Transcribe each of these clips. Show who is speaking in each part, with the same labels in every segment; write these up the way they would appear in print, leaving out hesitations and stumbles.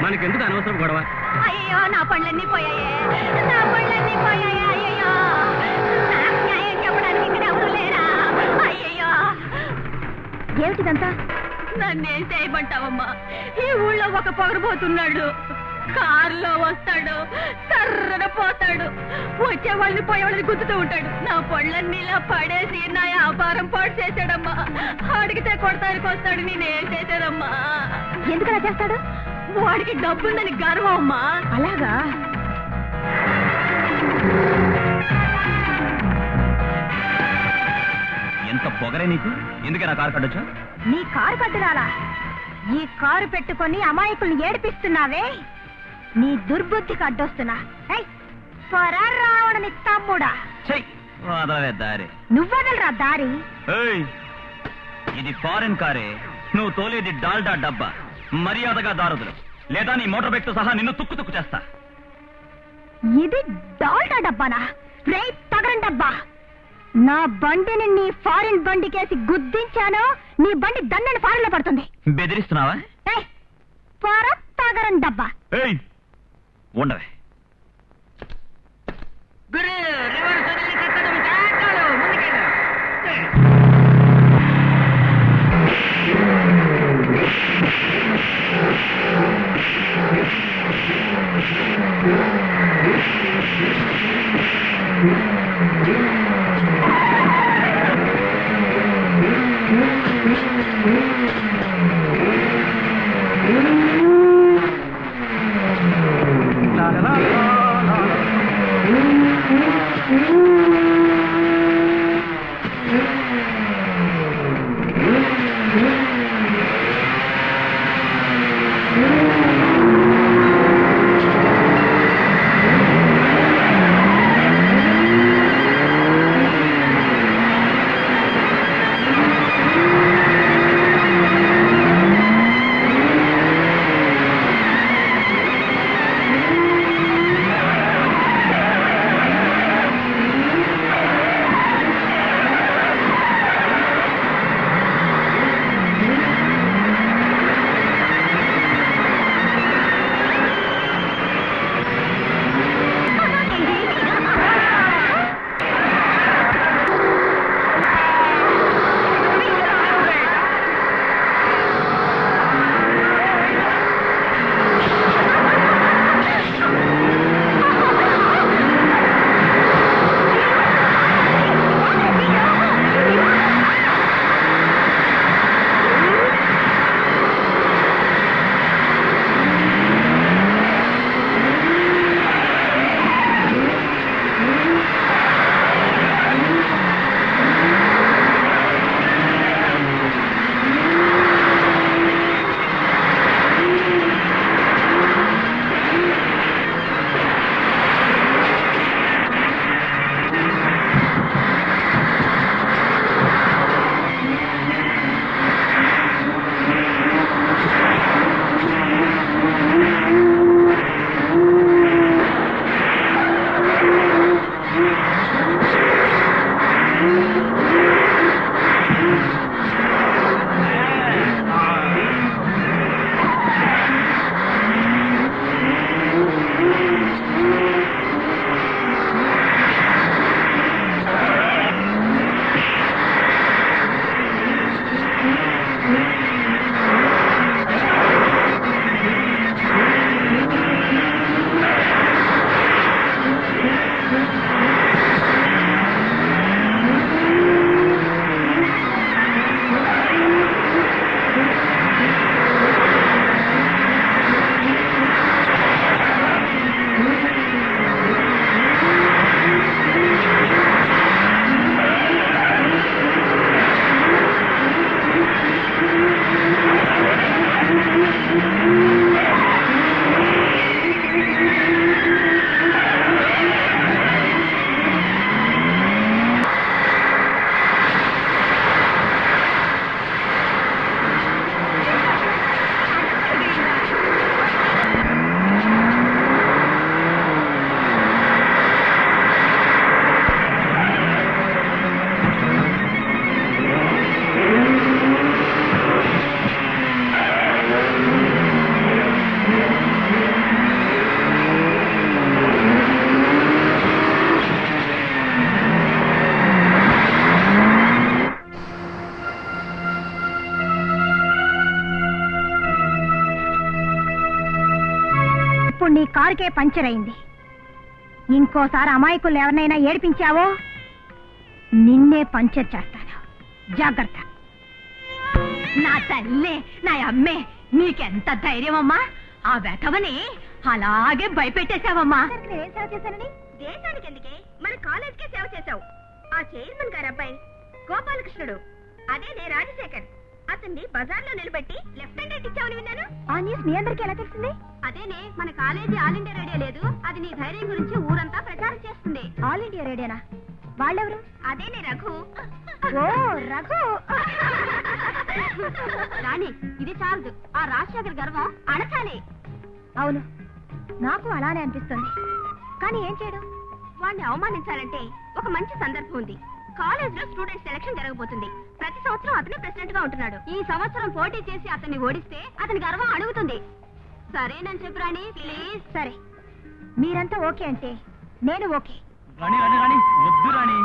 Speaker 1: మనకెందుకు అనవసరం గొడవ?
Speaker 2: అయ్యో నా పళ్ళన్నీ పోయాయే, నా పళ్ళన్నీ పోయాయే. అయ్యో నాకు న్యాయం చెప్పడానికి ఇక్కడ ఎవరు లేరా? అయ్యో ఏమిటిదంతా? నన్నేం చేయమంటావమ్మా? ఈ ఊళ్ళో ఒక పొగరబోతున్నాడు. కారులో వస్తాడు, తర్రన పోతాడు, వచ్చే వాళ్ళని పోయేవాళ్ళని గుద్దుతూ ఉంటాడు. నా పళ్ళన్నీ ఇలా పడేసి నా వ్యాపారం పాడు చేశాడమ్మా. అడిగితే కొడతానికి వస్తాడు, నేనేం చేశానమ్మా? ఎందుకలా చేస్తాడు? వాడికి డబ్బుందని గర్వం అమ్మా. అలాగా?
Speaker 1: ఎంత పొగరే నీకు? ఎందుకైనా కారు కట్టొచ్చా?
Speaker 2: నీ కారు కట్టురాలా? ఈ కారు పెట్టుకొని అమాయకుల్ని ఏడిపిస్తున్నావే, నీ దుర్బుద్ధికి అడ్డొస్తున్నా. రావణని తమ్ముడా,
Speaker 1: దారి
Speaker 2: నువ్వదలరా దారి.
Speaker 1: ఇది ఫారెన్ కారే, నువ్వు తోలేది డాల్డా డబ్బా. మర్యాదగా దారుదులు, లేదా నీ మోటార్ బైక్ తో సహా నిన్ను తుక్కు తుక్కు చేస్తా.
Speaker 2: ఇది డాల్డా డబ్బానా? రే తగరం డబ్బా, నా బండిని నీ ఫారిన్ బండికేసి గుద్దించాను, నీ బండి దన్నని ఫారెన్ లో పడుతుంది.
Speaker 1: బెదిరిస్తున్నావా?
Speaker 2: తగరం డబ్బా.
Speaker 1: ఉండవే.
Speaker 2: ఇప్పుడు నీ కారుకే పంచర్ అయింది. ఇంకోసారి అమాయకులు ఎవరినైనా ఏడిపించావో నిన్నే పంచర్ చేస్తాను. జాగ్రత్త. నా తల్లే, నా అమ్మే, నీకెంత ధైర్యం అమ్మా! ఆ వెధవని అలాగే భయపెట్టేశావమ్మా. ఏం సేవ చేశానని? దేశానికి ఎందుకే, మన కాలేజ్కే సేవ చేశావు. ఆ చైర్మన్ గారు అబ్బాయి గోపాలకృష్ణుడు, అదేనే రాజశేఖర్, అతన్ని బజార్లో నిలబెట్టి లెఫ్ట్ హ్యాండ్ ఇచ్చావని విన్నాను. ఆ న్యూస్ మీ అందరికీ ఎలా తెలిసింది? అదేనే, మన కాలేజీ ఆల్ ఇండియా రేడియో లేదు, అది నీ ధైర్యం గురించి ఊరంతా ప్రచారం చేస్తుంది. ఆల్ ఇండియా రేడియోనా? వాళ్ళెవరు? అదేనే రఘు. ఓ రఘు. రాణి, ఇది చాలదు, ఆ రాజశేఖర్ గర్వం అణచాలి. అవును, నాకు అలానే అనిపిస్తుంది. కానీ ఏం చేయడం? వాడిని అవమానించాలంటే ఒక మంచి సందర్భం ఉంది. కాలేజ్ లో స్టూడెంట్ సెలక్షన్ జరగబోతుంది. ప్రతి సంవత్సరం అతనే ప్రెసిడెంట్ గా ఉంటున్నాడు. ఈ సంవత్సరం పోటీ చేసి అతన్ని ఓడిస్తే అతని గర్వం అడుగుతుంది. సరేనని చెప్పు రాణి, ప్లీజ్. సరే, మీరంతా ఓకే అంటే నేను ఓకే.
Speaker 1: రాణి రాణి రాణి, వద్దు రాణి,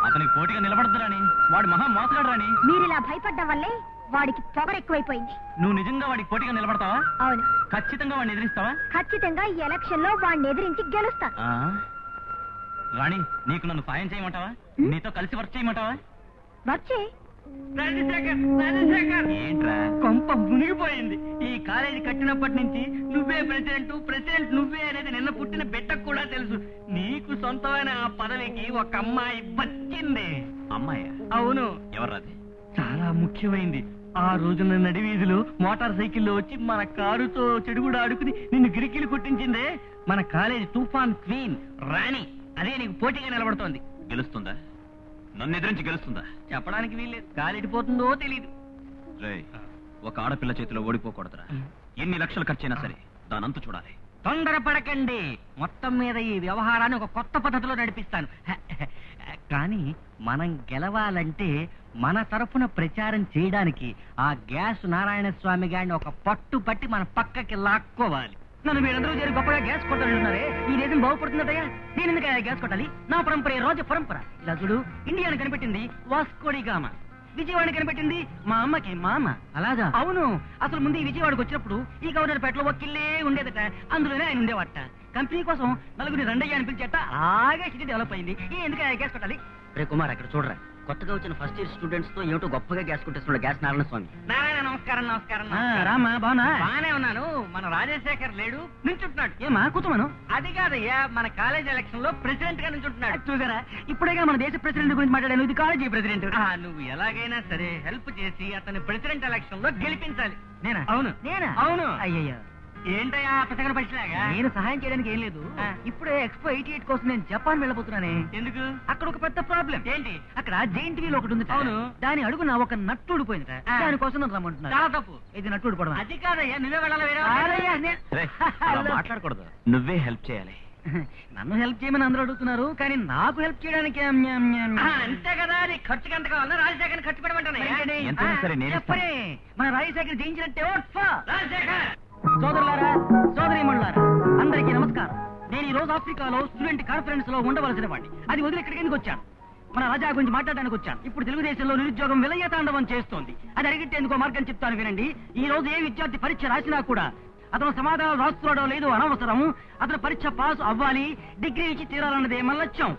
Speaker 1: అతనికి పోటీగా నిలబడద్దు రాణి, వాడు మహా మోసగాడు రాణి.
Speaker 2: మీరిలా భయపడ్డం వల్లే వాడికి పొగరు ఎక్కువైపోయింది.
Speaker 1: నువ్వు నిజంగా వాడికి పోటీగా నిలబడతావా?
Speaker 2: అవును.
Speaker 1: ఖచ్చితంగా వాడిని ఎదిరిస్తావా?
Speaker 2: ఖచ్చితంగా ఈ ఎలక్షన్ లో వాడిని ఎదిరించి గెలుస్తా.
Speaker 1: రాణి, నీకు నన్ను సాయం చేయమంటావా? నీతో కలిసి వర్క్ చేయమంటావా?
Speaker 2: వచ్చే.
Speaker 1: ఏంట్రా కొంప మునిగిపోయింది. ఈ కాలేజీ కట్టినప్పటి నుంచి నువ్వే ప్రెసిడెంట్ నువ్వే అనేది నిన్న పుట్టిన బిడ్డకు కూడా తెలుసు. నీకు సొంతమైన ఆ పదవికి ఒక అమ్మాయి వచ్చింది. అమ్మాయి? అవును. ఎవరది? చాలా ముఖ్యమైంది. ఆ రోజున నడివీధిలో మోటార్ సైకిల్లో వచ్చి మన కారుతో చెడుగుడు ఆడుకుని నిన్ను గిరికిలు కొట్టించిందే మన కాలేజీ తుఫాన్ క్వీన్ రాణి. అదే నీకు పోటీగా నిలబడుతోంది. గెలుస్తుందా? నన్ను ఎదిరించి గెలుస్తుందా? చెప్పడానికి వీల్లేదు. గాలిడిపోతుందో తెలియదు. ఒక ఆడపిల్ల చేతిలో ఓడిపోకూడదురా. ఎన్ని లక్షలు ఖర్చైనా సరే దానంతు చూడాలి. తొందరపడకండి. మొత్తం మీద ఈ వ్యవహారాన్ని ఒక కొత్త పద్ధతిలో నడిపిస్తాను. కానీ మనం గెలవాలంటే మన తరఫున ప్రచారం చేయడానికి ఆ గ్యాస్ నారాయణ స్వామి గారిని ఒక పట్టు పట్టి మన పక్కకి లాక్కోవాలి. నన్ను మీరందరూ చేరి గొప్పగా గ్యాస్ కొట్టాలంటున్నారే, ఈ దేశం బాగుపడుతుందటయ్యా. నేను ఎందుకు గ్యాస్ కొట్టాలి? నా పరంపర రోజు పరంపర. ఇలా చూడు, ఇండియాను కనిపెట్టింది వాస్కోడి గామ, విజయవాడ కనిపెట్టింది మా అమ్మకి మామ. అలాగా? అవును. అసలు ముందు ఈ విజయవాడకు వచ్చినప్పుడు ఈ గవర్నర్ పేటలో ఒక్కిల్లే ఉండేదట, అందులోనే ఆయన ఉండేవాట. కంపెనీ కోసం నలుగురిని రెండయ్య అని పిలిచేట. అలాగే సిటీ డెవలప్ అయింది. ఎందుకు గ్యాస్ కొట్టాలి? రే కుమార్, అక్కడ చూడరా, కొత్తగా వచ్చిన ఫస్ట్ ఇయర్ స్టూడెంట్స్ తో ఏమిటో గొప్పగా గ్యాస్ కొట్టేస్తున్నాడు గ్యాస్ నారాయణ స్వామి. నారాయణ నమస్కారం. నమస్కారం. రామా, బాగున్నా? బాగానే ఉన్నాను. మన రాజశేఖర్ లేడు, నించుంటున్నాడు. ఏమా కూతుమను? అది కాదయ్యా, మన కాలేజ్ ఎలక్షన్ లో ప్రెసిడెంట్ గా నించుంటున్నాడు. చూసారా, ఇప్పుడేగా మన దేశ ప్రెసిడెంట్ గురించి మాట్లాడాను. ఇది కాలేజీ ప్రెసిడెంట్. నువ్వు ఎలాగైనా సరే హెల్ప్ చేసి అతని ప్రెసిడెంట్ ఎలక్షన్ లో గెలిపించాలి. నేనా? అవును. నేనా? అవును. అయ్యయ్యా, ఏంటయ్యా పచ్చగన పచ్చిలాగా? నేను సహాయం చేయడానికి ఏం లేదు. ఇప్పుడే ఎక్స్పో 88 కోసం నేను జపాన్ వెళ్ళబోతున్నానే. ఎందుకు? అక్కడ ఒక పెద్ద ప్రాబ్లం. ఏంటి? అక్కడ జైంట్ వీల్ ఒకటి ఉంది. అవును. దాని అడుగున ఒక నట్టు ఊడిపోయింది. దానికోసం నన్ను రమ్మంటున్నారు. చాలా తప్పు. ఇది నట్టు ఊడిపోవడం. అది కాదయ్యా, నువ్వే వెళ్ళాలి. మాట్లాడకూడదు, నువ్వే హెల్ప్ చేయాలి. నన్ను హెల్ప్ చేయమని అందరూ అడుగుతున్నారు, కానీ నాకు హెల్ప్ చేయడానికి అంతే కదా. నీ ఖర్చుకి ఎంత కావాలన్నా రాజశేఖర్ ఖర్చు పెట్టమంటాను. మన రాజశేఖర్ జయించినట్టే రాజశేఖర్. సోదరులారా, సోదరీమణులారా, అందరికీ నమస్కారం. నేను ఈ రోజు ఆఫ్రికాలో స్టూడెంట్ కాన్ఫరెన్స్ లో ఉండవలసిన వాడిని. అది వదిలి ఇక్కడికి ఎందుకు వచ్చాను? మన రాజా గురించి మాట్లాడడానికి వచ్చాను. ఇప్పుడు తెలుగుదేశంలో నిరుద్యోగం విలయతాండవం చేస్తోంది. అది అడిగిట్టేందుకో మార్గం చెప్తాను వినండి. ఈ రోజు ఏ విద్యార్థి పరీక్ష రాసినా కూడా అతను సమాధానం రాస్తున్నాడో లేదో అనవసరం. అతను పరీక్ష పాస్ అవ్వాలి, డిగ్రీ ఇచ్చి తీరాలన్నదే మన లక్ష్యం.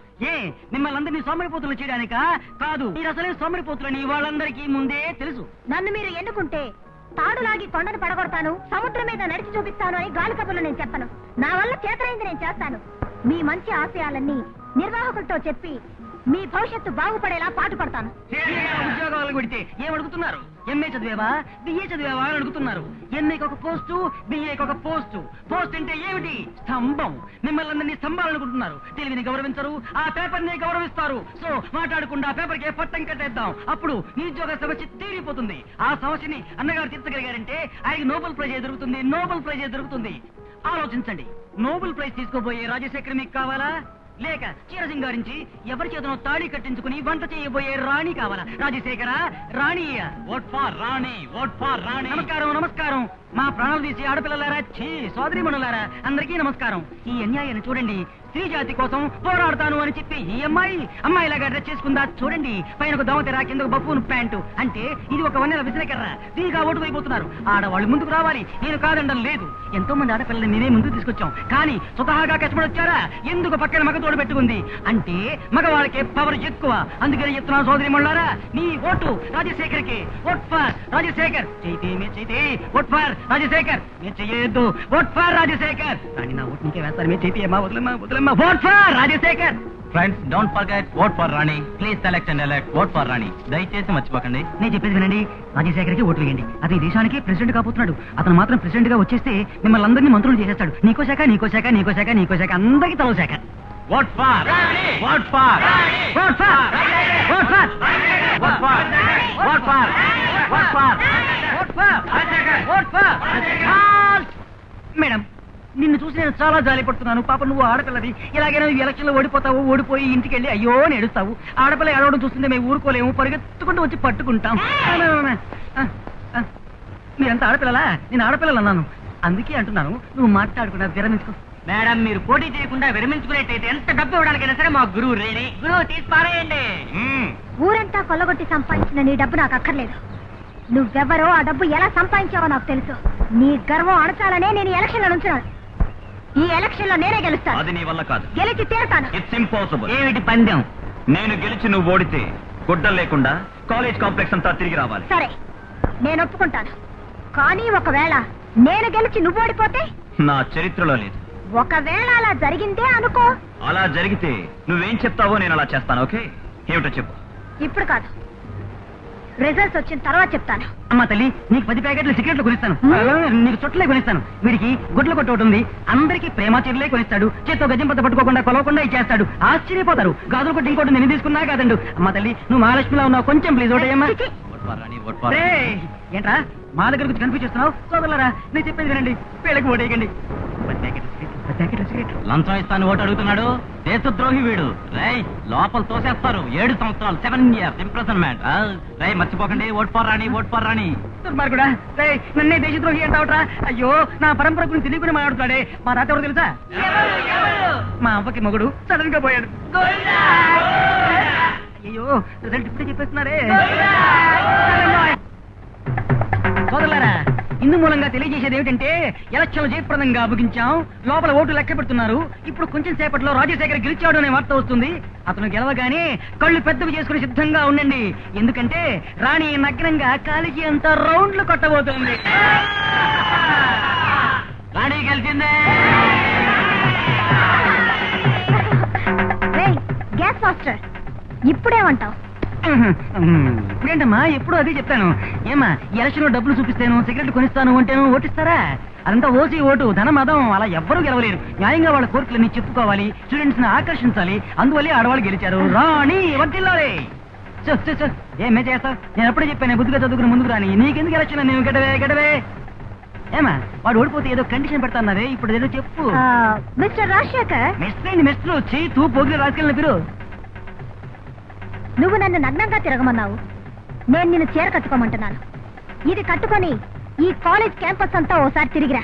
Speaker 1: మిమ్మల్ని అందరినీ సోమరిపోతులు చేయడానికా? కాదు. మీరు అసలే సోమరిపోతులని వాళ్ళందరికీ ముందే తెలుసు. నన్ను మీరు ఎన్నుకుంటే తాడులాగి కొండను పడగొడతాను, సముద్రం మీద నడిచి చూపిస్తాను అని గాలి కబుర్లు నేను చెప్పను. నా వల్ల చేతనైంది నేను చేస్తాను. మీ మంచి ఆశయాలన్నీ నిర్వాహకులతో చెప్పి మీ భవిష్యత్తు బాగుపడేలా పాటు పడతాను. ఉద్యోగాలు కొడితే ఏమడుగుతున్నారు? ఎంఏ చదివేవా, బిఏ చదివేవా అని అడుగుతున్నారు. ఎంఏకి ఒక పోస్టు, బిఏకి ఒక పోస్టు. పోస్ట్ అంటే ఏమిటి? స్తంభం. మిమ్మల్ని అందరినీ స్తంభాలనుకుంటున్నారు. తెలివిని గౌరవించరు, ఆ పేపర్ ని గౌరవిస్తారు. సో మాట్లాడకుండా ఆ పేపర్ కి పట్టం కట్టేద్దాం. అప్పుడు నిరుద్యోగ సమస్య తీరిపోతుంది. ఆ సమస్యని అన్నగారు తీర్చగలిగారంటే ఆయనకి నోబెల్ ప్రైజ్ దొరుకుతుంది. నోబెల్ ప్రైజ్ దొరుకుతుంది. ఆలోచించండి. నోబెల్ ప్రైజ్ తీసుకోబోయే రాజశేఖర్ మీకు కావాలా, లేక చీర సింగారించి ఎవరి చేతనో తాళి కట్టించుకుని వంట చేయబోయే రాణి కావాలా? Rajasekhara, Rani. Vote for Rani, vote for Rani. నమస్కారం, నమస్కారం. మా ప్రాణాలు తీసి ఆడపిల్లలారా సోదరిమణులారా అందరికీ నమస్కారం. ఈ అన్యాయాన్ని చూడండి. స్త్రీ జాతి కోసం పోరాడతాను అని చెప్పి ఈ అమ్మాయిలాగా డ్రెస్ చేసుకుందా చూడండి. పైన ఒక దోమతెర, కింద ఒక బఫూన్ ప్యాంటు. అంటే ఇది ఒక వన్నెల విసిరికర్ర. దీనిగా ఓటు వైపోతున్నారు. ఆడవాళ్ళు ముందుకు రావాలి, నేను కాదండం లేదు. ఎంతో మంది ఆడపిల్లల్ని నేనే ముందుకు తీసుకొచ్చాం. కానీ స్వతహాగా కష్టపడి వచ్చారా? ఎందుకు పక్కన మగ తోడు పెట్టుకుంది అంటే మగవాళ్ళకే పవర్ ఎక్కువ. అందుకని చెప్తున్నాను సోదరిమణులారా, నీ ఓటు రాజశేఖర్కి. Vote for Rajasekhar. చేతి ఓట్ ఫర్ రాజశేఖర్. మీరు చెయ్యొద్దు. Vote for Rajasekhar. కానీ నా ఓటు నీకే వేస్తారు. మీరు చేతి వదిలమ్మా. Vote for Rajasekhar.
Speaker 3: Friends, don't forget vote for Rani. Please select and elect. Vote for Rani. దయచేసి మర్చిపోకండి.
Speaker 1: నేను చెప్పేది వినండి. రాజశేఖర్కి ఓటు వేయండి. అతని దేశానికి ప్రెసిడెంట్ కాబోతున్నాడు. అతను మాత్రం ప్రెసిడెంట్ గా వచ్చేస్తే మిమ్మల్ని అందరినీ మంత్రులు చేసేస్తాడు. నీకో శాఖ అందరికీ తలో శాఖ.
Speaker 3: Vote for vote for
Speaker 1: vote for vote for
Speaker 3: vote for vote for vote for
Speaker 1: vote for vote for. Madam, నిన్ను చూసి నేను చాలా జాలి పడుతున్నాను. పాప, నువ్వు ఆడపిల్లది. ఇలాగైనా ఎలక్షన్ లో ఓడిపోతావు. ఓడిపోయి ఇంటికి వెళ్ళి అయ్యో అని ఏడుస్తావు. ఆడపిల్ల ఏడవడం చూస్తుంటే మేము ఊరుకోలేము. పరిగెత్తుకుంటూ వచ్చి పట్టుకుంటాం. మీరంతా ఆడపిల్లలా? నేను ఆడపిల్లలు అన్నాను. అందుకే అంటున్నాను, నువ్వు మాట్లాడుకున్నా విరమించుకో. మేడం, మీరు పోటీ చేయకుండా విరమించుకునేట్టయితే ఎంత డబ్బు ఇవ్వడానికైనా సరే మా గురువు రెడీ. గురువు తీసి పారేయండి.
Speaker 2: ఊరంతా కొల్లగొట్టి సంపాదించిన నీ డబ్బు నాకు అక్కర్లేదు. నువ్వెవరో, ఆ డబ్బు ఎలా సంపాదించావో నాకు తెలుసు. నీ గర్వం అడచాలనే నేను ఎలక్షన్ లో నుంచున్నాను. ఈ ఎలక్షన్ లో నేనే గెలుస్తాను.
Speaker 3: అది నీ వల్ల కాదు.
Speaker 2: గెలిచి తీరుతాను.
Speaker 3: It's impossible.
Speaker 1: ఏమిటి పందెం?
Speaker 3: నేను గెలిచి నువ్వు ఓడితే గుడ్డలు లేకుండా కాలేజ్ కాంప్లెక్స్ అంతా తిరిగి రావాలి.
Speaker 2: సరే, నేను ఒప్పుకుంటాను. కానీ ఒకవేళ నేను గెలిచి నువ్వు ఓడిపోతే?
Speaker 3: నా చరిత్రలో లేదు.
Speaker 2: ఒకవేళ అలా జరిగిందే అనుకో.
Speaker 3: అలా జరిగితే నువ్వేం చెప్తావో నేను అలా చేస్తాను. ఓకే, ఏమిటో చెప్పు.
Speaker 2: ఇప్పుడు కాదు, రిజల్ట్స్ వచ్చిన తర్వాత చెప్తాను.
Speaker 1: అమ్మా తల్లి, నీకు 10 ప్యాకెట్లు సిగరెట్లు కొనిస్తాను. నీకు చుట్టలే కొనిస్తాను. వీడికి గుడ్ల కొట్టు ఒకటి ఉంది. అందరికీ ప్రేమ చీరలే కొనిస్తాడు. చేత్తో గజం పత్త పట్టుకోకుండా కొలవకుండా ఇచ్చేస్తాడు. ఆశ్చర్యపోతారు. గాజులు కొట్టి ఇంకోటి నేను తీసుకున్నా కాదండు. అమ్మా తల్లి, నువ్వు మహాలక్ష్మిలా ఉన్నావు. కొంచెం ప్లీజ్ ఓటేయమ్మా. ఏంట్రా మా దగ్గర గురించి కనిపించేస్తున్నావు? సోదరులారా, నేను చెప్పేది వినండి. వీళ్ళకి ఓటేయకండి. 10 ప్యాకెట్లు సిగరెట్లు.
Speaker 3: లంచం ఇస్తాను ఓటు అడుగుతున్నాడు. దేశద్రోహి వీడు. రై, లోపల తోసేస్తారు. 7 సంవత్సరాలు 7 years ఇంప్రెసన్మెంట్. రై, మర్చిపోకండి. Vote for Rani. Vote for Rani.
Speaker 1: దుర్మార్గుడా, నన్నే దేశద్రోహి అంటావుట్రా? అయ్యో, నా పరంపర గురించి తెలియకుండా మాట్లాడుతున్నాడే. మా తాత ఎవరు తెలుసా? మా అవ్వకి మొగుడు సడన్ గా పోయాడు. అయ్యో, రిజల్ట్ ఇప్పుడే చెప్పేస్తున్నారే. సోదరులారా, ఇందు మూలంగా తెలియజేసేది ఏమిటంటే ఎలక్షన్లు జయప్రదంగా ముగించాం. లోపల ఓటు లెక్క పెడుతున్నారు. ఇప్పుడు కొంచెం సేపట్లో రాజశేఖర్ గెలిచాడు అనే వార్త వస్తుంది. అతను గెలవగానే కళ్ళు పెద్దవి చేసుకుని సిద్ధంగా ఉండండి. ఎందుకంటే రాణి నగ్నంగా కాలికి అంత రౌండ్లు కొట్టబోతుంది. రాణి గెలిచిందే.
Speaker 2: Gas master, ఇప్పుడేమంటావు?
Speaker 1: ఇప్పుడేంటమ్మా, ఎప్పుడు అదే చెప్తాను. ఏమా, ఎలక్షన్ లో డబ్బులు చూపిస్తాను, సిగరెట్ కొనిస్తాను అంటేను ఓటిస్తారా? అదంతా ఓసీ ఓటు, ధనం మదం. అలా ఎవ్వరూ గెలవలేరు. న్యాయంగా వాళ్ళ కోరికలన్నీ చెప్పుకోవాలి, స్టూడెంట్స్ ని ఆకర్షించాలి. అందువల్లే ఆడవాళ్ళు గెలిచారు. రాణి వర్తిల్లాలి. ఏమే చేస్తావు? నేను ఎప్పుడే చెప్పాను, బుద్ధిగా చదువుకుని ముందుకు రాని. నీకెందుకు ఎలక్షన్? నేను గడవే. ఏమా, వాడు ఓడిపోతే ఏదో కండిషన్ పెడతాన్నదే. ఇప్పుడు ఏదో చెప్పు.
Speaker 2: మిస్టర్ రాజశేఖర్.
Speaker 1: మిస్టర్ వచ్చి తూ పోగిన రాజకీయాలను పిరు.
Speaker 2: నువ్వు నన్ను నగ్నంగా తిరగమన్నావు. నేను నిన్ను చీర కట్టుకోమంటున్నాను. ఇది కట్టుకొని ఈ కాలేజ్ క్యాంపస్ అంతా ఓసారి తిరిగిరా.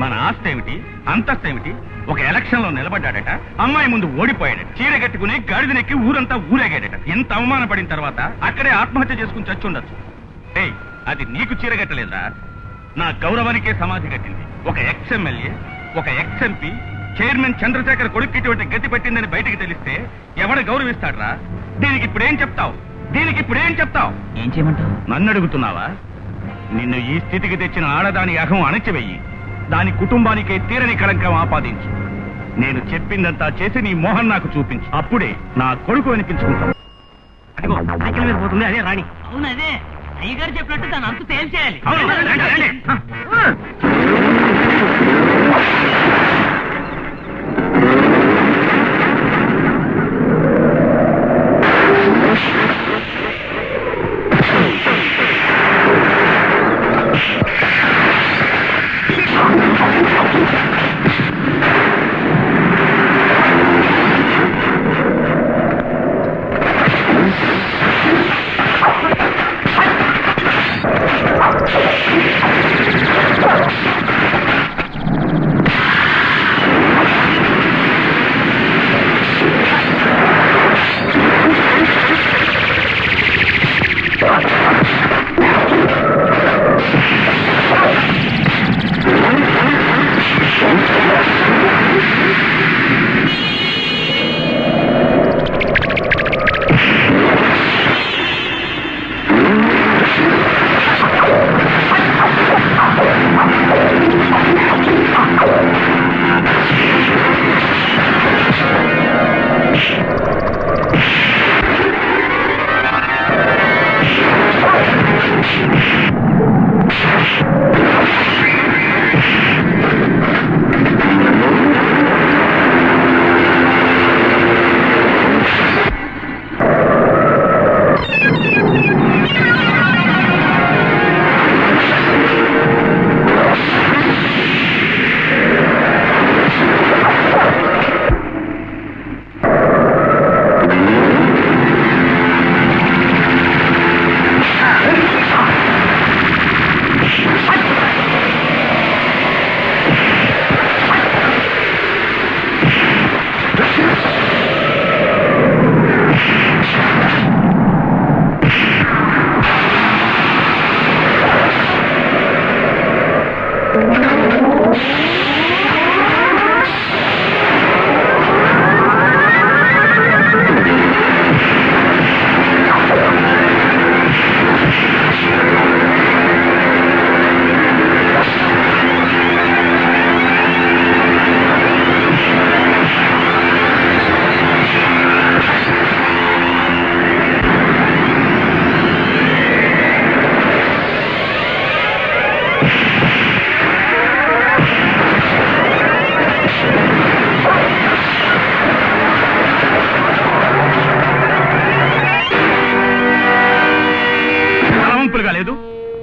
Speaker 4: మన ఆస్తి ఏమిటి, అంతస్తు ఏమిటి? ఒక ఎలక్షన్ లో నిలబడ్డాడట, అమ్మాయి ముందు ఓడిపోయాడట, చీర కట్టుకుని గాడిదనెక్కి ఊరంతా ఊరేగాడట. ఎంత అవమానపడిన తర్వాత అక్కడే ఆత్మహత్య చేసుకుని చచ్చుండొచ్చు. ఏయ్, అది నీకు చీర కట్టలేదురా, నా గౌరవానికే సమాధి కట్టింది. ఒక ఎక్స్ ఎమ్మెల్యే, ఒక ఎక్స్ ఎంపీ, చైర్మన్ చంద్రశేఖర్ కొడుకు ఇటువంటి గతి పెట్టిందని బయటికి తెలిస్తే ఎవడ గౌరవిస్తాడ్రా? దీనికి ఇప్పుడేం చెప్తావు?
Speaker 3: ఏం చేయమంటావు?
Speaker 4: నన్ను అడుగుతున్నావా? నిన్ను ఈ స్థితికి తెచ్చిన ఆడదాని అహం అణచివేయి. దాని కుటుంబానికే తీరని కళంకం ఆపాదించు. నేను చెప్పిందంతా చేసి నీ మోహన్ నాకు చూపించు. అప్పుడే నా కొడుకు అనిపించుకుంటావు.
Speaker 1: అదిగో సైకిల్ మీద పోతుంది, అదే రాణి. అవును, అదే అయ్యగారు చెప్పినట్టు దాని అంత తేల్చేయాలి.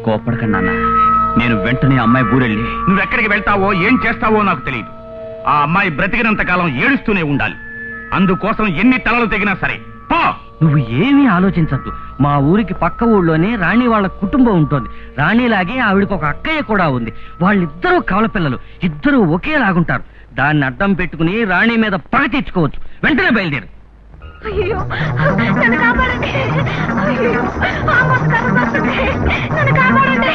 Speaker 3: కోప్పడకండి నాన్న. నేను వెంటనే అమ్మాయి ఊరెళ్ళి
Speaker 4: నువ్వెక్కడికి వెళ్తావో ఏం చేస్తావో నాకు తెలియదు. ఆ అమ్మాయి బ్రతికినంత కాలం ఏడుస్తూనే ఉండాలి. అందుకోసం ఎన్ని తలలు తెగినా సరే పో.
Speaker 1: నువ్వు ఏమీ ఆలోచించద్దు. మా ఊరికి పక్క ఊళ్ళోనే రాణి వాళ్ళ కుటుంబం ఉంటుంది. రాణిలాగే ఆవిడకి ఒక అక్కయ్య కూడా ఉంది. వాళ్ళిద్దరూ కవల పిల్లలు, ఇద్దరూ ఒకేలాగుంటారు. దాన్ని అడ్డం పెట్టుకుని రాణి మీద పగ తెచ్చుకోవచ్చు. వెంటనే బయలుదేరు.
Speaker 2: అయ్యో నన్ను కాపాడండి. అయ్యో నన్ను కాపాడండి.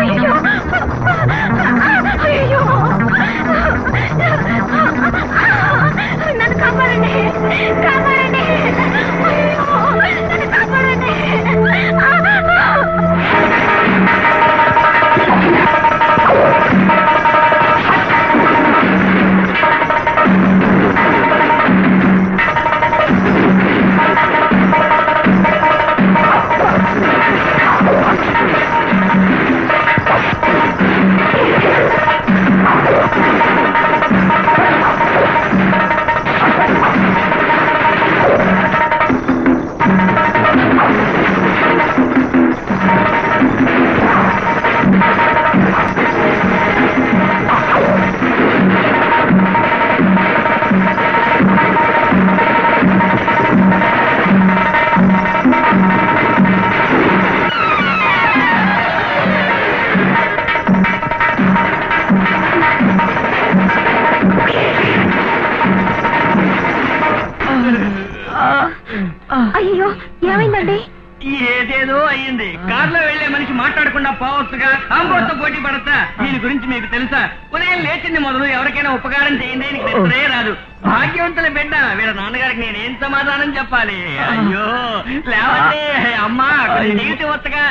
Speaker 2: అయ్యో అయ్యో నన్ను కాపాడండి. కాపాడండి. అయ్యో నన్ను కాపాడండి. అయ్యో ఏమైందండి?
Speaker 1: ఏదేదో అయ్యింది. కార్లో వెళ్లే మనిషి మాట్లాడకుండా పోవచ్చుగా. ఆంబోతో పోటీ పడతా. దీని గురించి మీకు తెలుసా? ఉదయం లేచింది మొదలు ఎవరికైనా ఉపకారం చేయండి, నీకు నిద్రే రాదు. భాగ్యవంతుల బిడ్డ వీళ్ళ నాన్నగారికి నేనేం సమాధానం చెప్పాలి? అయ్యో లేవండి అమ్మా, నీటి వత్తగా.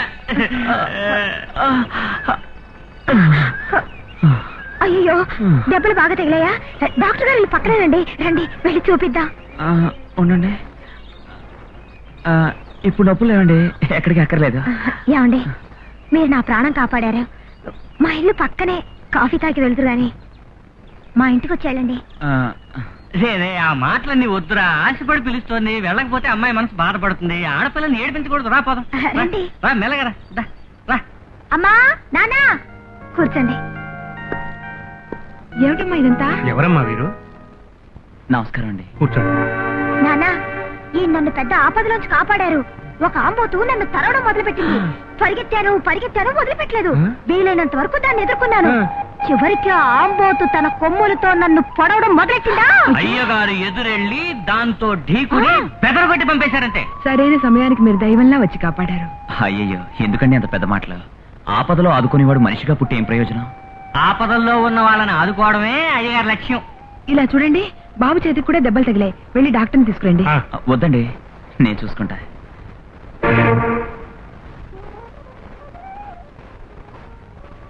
Speaker 2: అయ్యో దెబ్బలు బాగా తగిలాయా? డాక్టర్ గారు పక్కనేనండి, రండి వెళ్ళి చూపిద్దాం.
Speaker 1: ఉండండి, ఇప్పుడు నొప్పులు లేవండి, ఎక్కడికి అక్కర్లేదు.
Speaker 2: ఏమండి మీరు నా ప్రాణం కాపాడారు. మా ఇల్లు పక్కనే, కాఫీ తాగి వెళ్తురు గాని మా ఇంటికి వచ్చేళ్ళండి.
Speaker 1: రే ఆ మాటలన్నీ వద్దురా. ఆశపడి పిలుస్తోంది, వెళ్ళకపోతే అమ్మాయి మనసు బాధపడుతుంది. ఆడపిల్లని ఏడిపించకూడదు. రా పోదాం.
Speaker 2: రండి.
Speaker 1: రా మెల్లగరా. రా.
Speaker 2: అమ్మా నానా కూర్చోండి. ఏమిటమ్మా ఇదంతా?
Speaker 4: ఎవరమ్మా వీరు?
Speaker 3: నమస్కారం అండి.
Speaker 4: కూర్చోండి.
Speaker 2: నానా ఈ నన్ను పెద్ద ఆపదలోంచి కాపాడారు. ఒక ఆంబోతు నన్ను తరవడం మొదలుపెట్టింది. పరిగెత్తాను వదిలిపెట్టలేదు. వీలైనంత వరకు దాన్ని ఎదుర్కొన్నాను. చివరికి ఆ ఆంబోతు తన కొమ్ములతో నన్ను పొడవడం మొదలెట్టిందా.
Speaker 3: అయ్యగారు ఎదురెళ్ళి దాంతో ఢీకుని పెదరగొట్టి పంపేశారంటే.
Speaker 5: సరైన సమయానికి మీరు దైవంలా వచ్చి కాపాడారు.
Speaker 3: అయ్యయ్యో, ఎందుకండి అంత పెద్ద మాటలు? ఆపదలో ఆదుకునేవాడు మనిషిగా పుట్టి ఏం ప్రయోజనం? ఆపదల్లో ఉన్న వాళ్ళని ఆదుకోవడమే అయ్యగారి లక్ష్యం.
Speaker 5: ఇలా చూడండి, బాబు చేతికి కూడా దెబ్బలు తగిలాయి. వెళ్ళి డాక్టర్ని తీసుకురండి.
Speaker 3: వద్దండి, నేను చూసుకుంటా.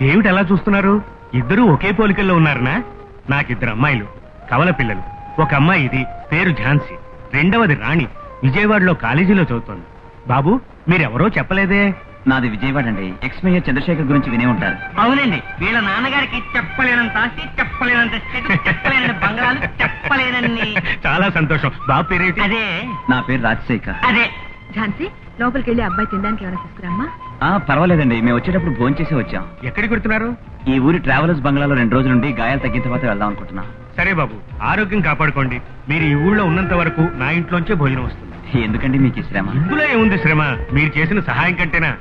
Speaker 4: ఏమిటి అలా చూస్తున్నారు? ఇద్దరూ ఒకే పోలికల్లో ఉన్నారనా? నాకిద్దరు అమ్మాయిలు, కవల పిల్లలు. ఒక అమ్మాయి ఇది, పేరు ఝాన్సీ. రెండవది రాణి, విజయవాడలో కాలేజీలో చదువుతోంది. బాబు, మీరెవరో చెప్పలేదే.
Speaker 3: నాది విజయవాడ అండి. ఎక్స్-మేయర్ చంద్రశేఖర్ గురించి వినే ఉంటారు.
Speaker 1: అవునండి, వీళ్ళ నాన్నగారికి చెప్పలేనంత ఆస్తి, చెప్పలేనంత చెడు, చెప్పలేని బంగాళాలు, చెప్పలేనన్ని.
Speaker 4: చాలా సంతోషం. బాబు పేరేంటి?
Speaker 1: అదే
Speaker 3: నా పేరు రాజశేఖర్.
Speaker 1: అదే.
Speaker 5: ఝాన్సీ, లోపలికి వెళ్ళి అబ్బాయి తినడానికి ఏమైనా తీసుకురామ్మా.
Speaker 3: పర్వాలేదండి, మేము వచ్చేటప్పుడు భోంచేసి వచ్చాం.
Speaker 4: ఎక్కడికి వెళ్తున్నారు?
Speaker 3: ఈ ఊరి ట్రావెలర్స్ బంగ్లాలో 2 రోజుల నుండి గాయాలు తగ్గిన తర్వాత వెళ్దాం అనుకుంటున్నాం.
Speaker 4: సరే బాబు, ఆరోగ్యం కాపాడుకోండి. మీరు ఈ ఊళ్ళో ఉన్నంత వరకు నా ఇంట్లోంచే భోజనం వస్తుంది.
Speaker 3: ఎందుకండి మీకు ఈ శ్రమ?
Speaker 4: ఇందులో ఏముంది శ్రమ? మీరు చేసిన సహాయం కంటేనా?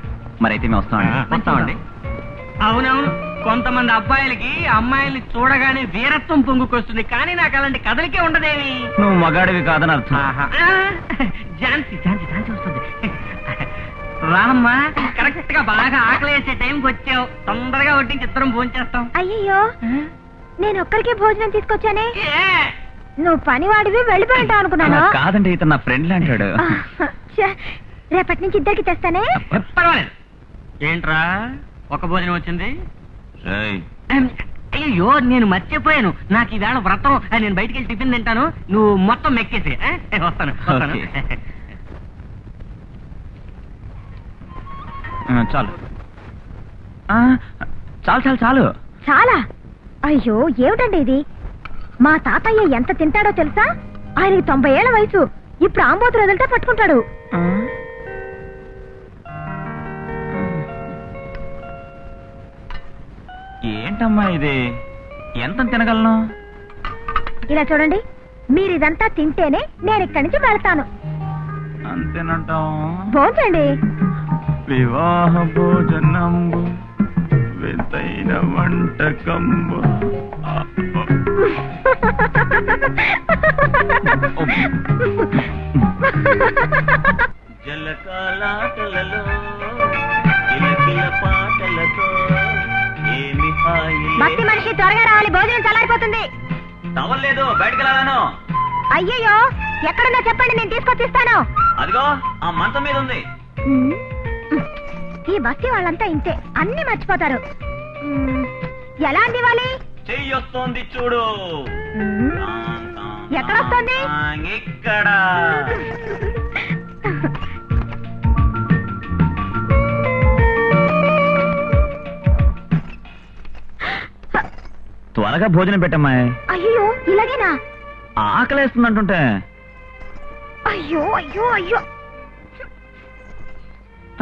Speaker 3: మరైతే మేము వస్తామండి.
Speaker 1: వస్తామండి. అవునవును, కొంతమంది అబ్బాయిలకి అమ్మాయిల్ని చూడగానే వీరత్వం పొంగుకొస్తుంది, కానీ నాకు అలాంటి కథలకే ఉండదేమి.
Speaker 3: నువ్వు మగాడివి కాదని అర్థం.
Speaker 1: ఝాన్సీ వస్తుంది. రామ్మా, కరెక్ట్ గా బాగా ఆకలి వేసే టైంకి వచ్చావు. తొందరగా వడ్డించి ఇద్దరం భోంచేస్తాం.
Speaker 2: అయ్యయ్యో, నేను ఒక్కరికే భోజనం తీసుకొచ్చానే.
Speaker 1: ఏ?
Speaker 2: నువ్వు పనివాడివి వెళ్ళిపోయింటావు అనుకున్నాను.
Speaker 3: కాదండి, ఇతను నా ఫ్రెండ్ అంటాడు.
Speaker 2: రేపటి నుంచి ఇద్దరికి తెస్తానే.
Speaker 1: పర్వాలేదు. ఏంట్రా ఒక భోజనం వచ్చింది? అయ్యో, నేను మర్చిపోయాను. నాకు ఈవేళ వ్రతం. నేను బయటికి వెళ్ళి టిఫిన్ తింటాను, నువ్వు మొత్తం మెక్కేసి. వస్తాను.
Speaker 3: చాలు చాలు చాలు చాలు.
Speaker 2: చాలా? అయ్యో, ఏమిటండి ఇది? మా తాతయ్య ఎంత తింటాడో తెలుసా? ఆయనకి 90 ఏళ్ల వయసు. ఇప్పుడు ఆంబోతులు వదిలితే పట్టుకుంటాడు.
Speaker 3: ఏంటమ్మా ఇది? ఎంత తినగలను?
Speaker 2: ఇలా చూడండి, మీరు ఇదంతా తింటేనే నేను ఇక్కడి నుంచి వెళ్తాను.
Speaker 3: అంతేనంటాం.
Speaker 2: భోంచండి.
Speaker 3: వివాహ భోజనంబు వింతైన వంటకంబు. జలకాలాటలలో కిలకిల పాటలతో ఏమి హాయి.
Speaker 2: భక్తి మనిషి, త్వరగా రావాలి, భోజనం చల్లారిపోతుంది.
Speaker 3: తవ్వలేదు, బయటకు వెళ్ళాను.
Speaker 2: అయ్యయ్యో, ఎక్కడున్నా చెప్పండి, నేను తీసుకొచ్చిస్తాను.
Speaker 3: అదిగో ఆ మంచం మీద ఉంది.
Speaker 2: ఈ బస్తీ వాళ్ళంతా ఇంతే, అన్ని మర్చిపోతారు. ఎలా అందివ్వాలి?
Speaker 3: చెయ్యొస్తోంది చూడు.
Speaker 2: ఎక్కడొస్తుంది?
Speaker 3: ఇక్కడ. త్వరగా భోజనం పెట్టమ్మాయి.
Speaker 2: అయ్యో, ఇలాగేనా?
Speaker 3: ఆకలేస్తుందంటుంటే.
Speaker 2: అయ్యో అయ్యో అయ్యో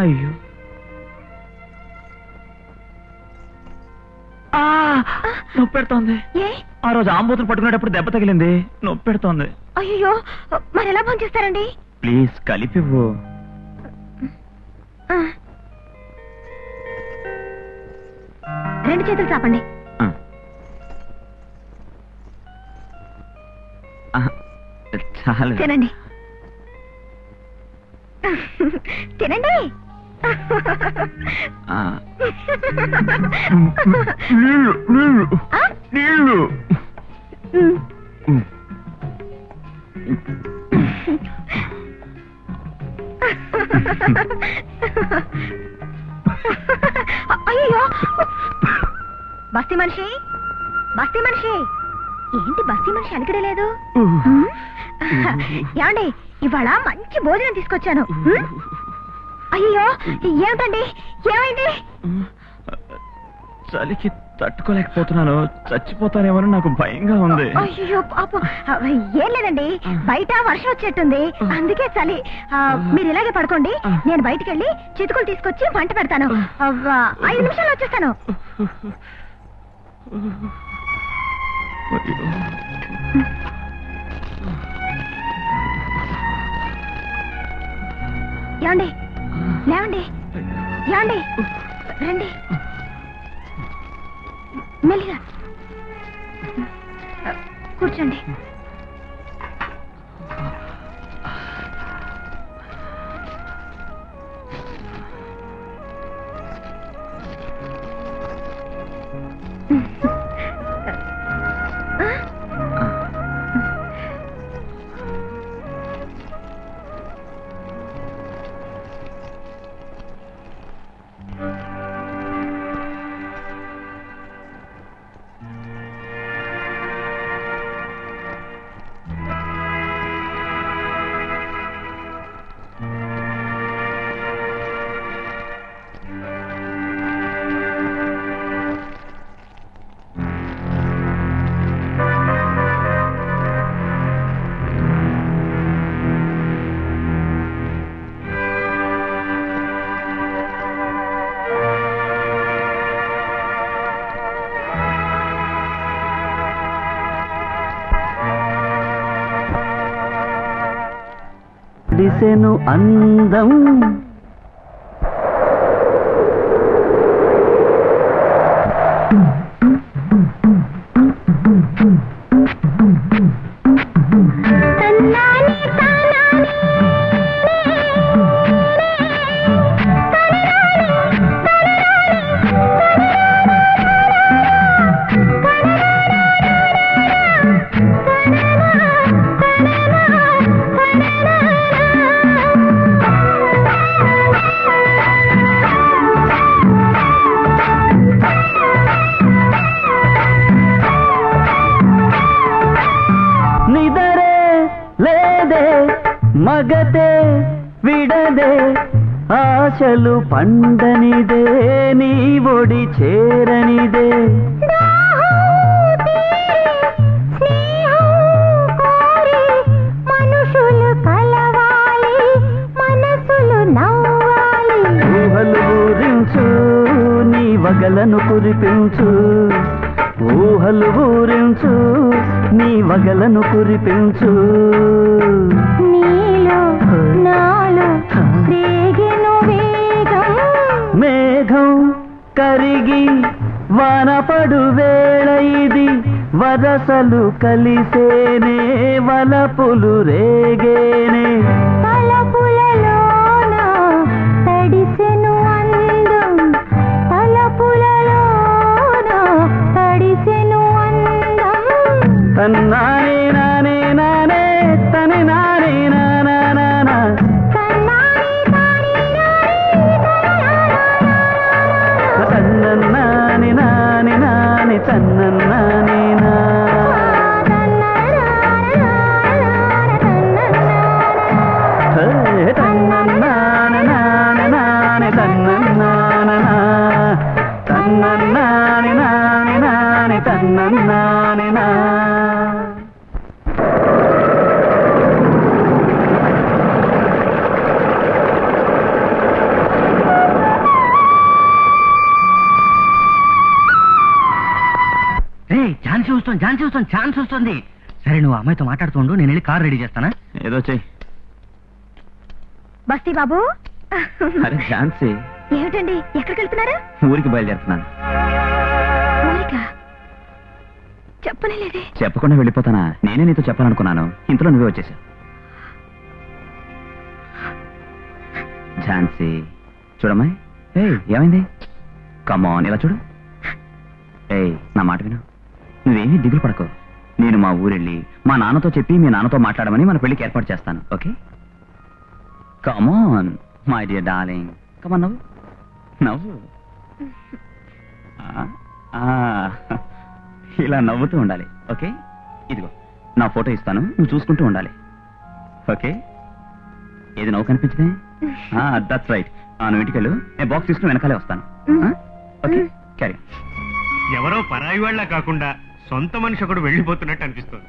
Speaker 3: అయ్యో, నొప్పి పెడుతోంది.
Speaker 2: ఏ?
Speaker 3: ఆ రోజు ఆంబోతులు పట్టుకునేటప్పుడు దెబ్బ తగిలింది, నొప్పి పెడుతోంది.
Speaker 2: అయ్యో, మరి ఎలా భోంచేస్తారండి?
Speaker 3: ప్లీజ్ కలిపివ్వు.
Speaker 2: రెండు చేతులు చాపండి.
Speaker 3: చాలు.
Speaker 2: తినండి తినండి.
Speaker 3: నీళ్ళు నీళ్ళు నీళ్ళు.
Speaker 2: అయ్యో, బస్తీ మనిషి, బస్తీ మనిషి, ఏంటి బస్తీ మనిషి అలిగడే లేదు? ఏమండి, ఇవాళ మంచి భోజనం తీసుకొచ్చాను. అయ్యో, ఏమిటండి, ఏమైంది?
Speaker 3: చలికి తట్టుకోలేకపోతున్నాను, చచ్చిపోతానేమో నాకు భయంగా ఉంది.
Speaker 2: అయ్యో పాపం, ఏం లేదండి, బయట వర్షం వచ్చేట్టుంది, అందుకే చలి. మీరు ఇలాగే పడుకోండి, నేను బయటికి వెళ్ళి చితుకులు తీసుకొచ్చి మంట పెడతాను. 5 నిమిషాలు వచ్చేస్తాను. ఏమండి లేవండి, ఏమండి రండి, మెల్లిగా కూర్చోండి.
Speaker 6: దిశను అందం మగతే విడదే ఆశలు పండనిదే నీ ఒడి చేరనిదే
Speaker 2: మనుషులు కలవాలి మనసులు నవ్వాలి
Speaker 6: ఊహలు ఊరించు నీ వగలను కురిపించు ఊహలు ఊరించు నీ వగలను కురిపించు
Speaker 2: నాలో రేగెను వేగం
Speaker 6: మేఘం కరిగి వానపడు వేళ ఇది వరసలు కలిసేనే వలపులు రేగేనే
Speaker 2: తలపులలోన తడిసెను అందం తలపులలోన తడిసెను అందం
Speaker 6: తన్నానే నానే నానే తని నానే నానా నానా తన్నన్నాని నాని నాని తన్నన్నాని నా తన్నన్నాని నాని నాని తన్నన్నాన తన్నన్నాని నాని నాని తన్నన్నాని నా
Speaker 3: ఛాన్స్ వస్తుంది. సరే నువ్వు అమ్మాయితో మాట్లాడుతుండు, నేను వెళ్ళి కార్ రెడీ చేస్తానా?
Speaker 6: ఏదో చెయ్యి.
Speaker 2: బస్తీ బాబు
Speaker 6: అరే ఝాన్సీ,
Speaker 2: ఏమిటండి ఎక్కడికి వెళ్తున్నారు?
Speaker 6: ఊరికి బయలుదేరుతున్నాను.
Speaker 2: ఊరికా? చెప్పలేదే.
Speaker 6: చెప్పకుండా వెళ్ళిపోతానా? నేనే నీతో చెప్పాలనుకున్నాను, ఇంతలో నువ్వే వచ్చేసావు. ఝాన్సీ చూడమ్మాయి. ఏమైంది? కమాన్ ఇలా చూడు. నా మాట విను, నువ్వేమీ దిగులు పడకు. నేను మా ఊరెళ్ళి మా నాన్నతో చెప్పి మీ నాన్నతో మాట్లాడమని మన పెళ్లికి ఏర్పాటు చేస్తాను. Okay? Come on my dear darling, come on నవ్వు నవ్వు. ఇలా నవ్వుతూ ఉండాలి. ఓకే? ఇదిగో నా ఫోటో ఇస్తాను, నువ్వు చూసుకుంటూ ఉండాలి. ఓకే? ఏది నవ్వు కనిపించింది? That's right. నువ్వు ఇంటికి వెళ్ళు, నేను బాక్స్ తీసుకుని వెనకాలే వస్తాను. Okay, carry.
Speaker 4: ఎవరో పరాయి వాళ్ళ కాకుండా సొంత మనిషి ఒకడు వెళ్ళిపోతున్నట్టు అనిపిస్తుంది.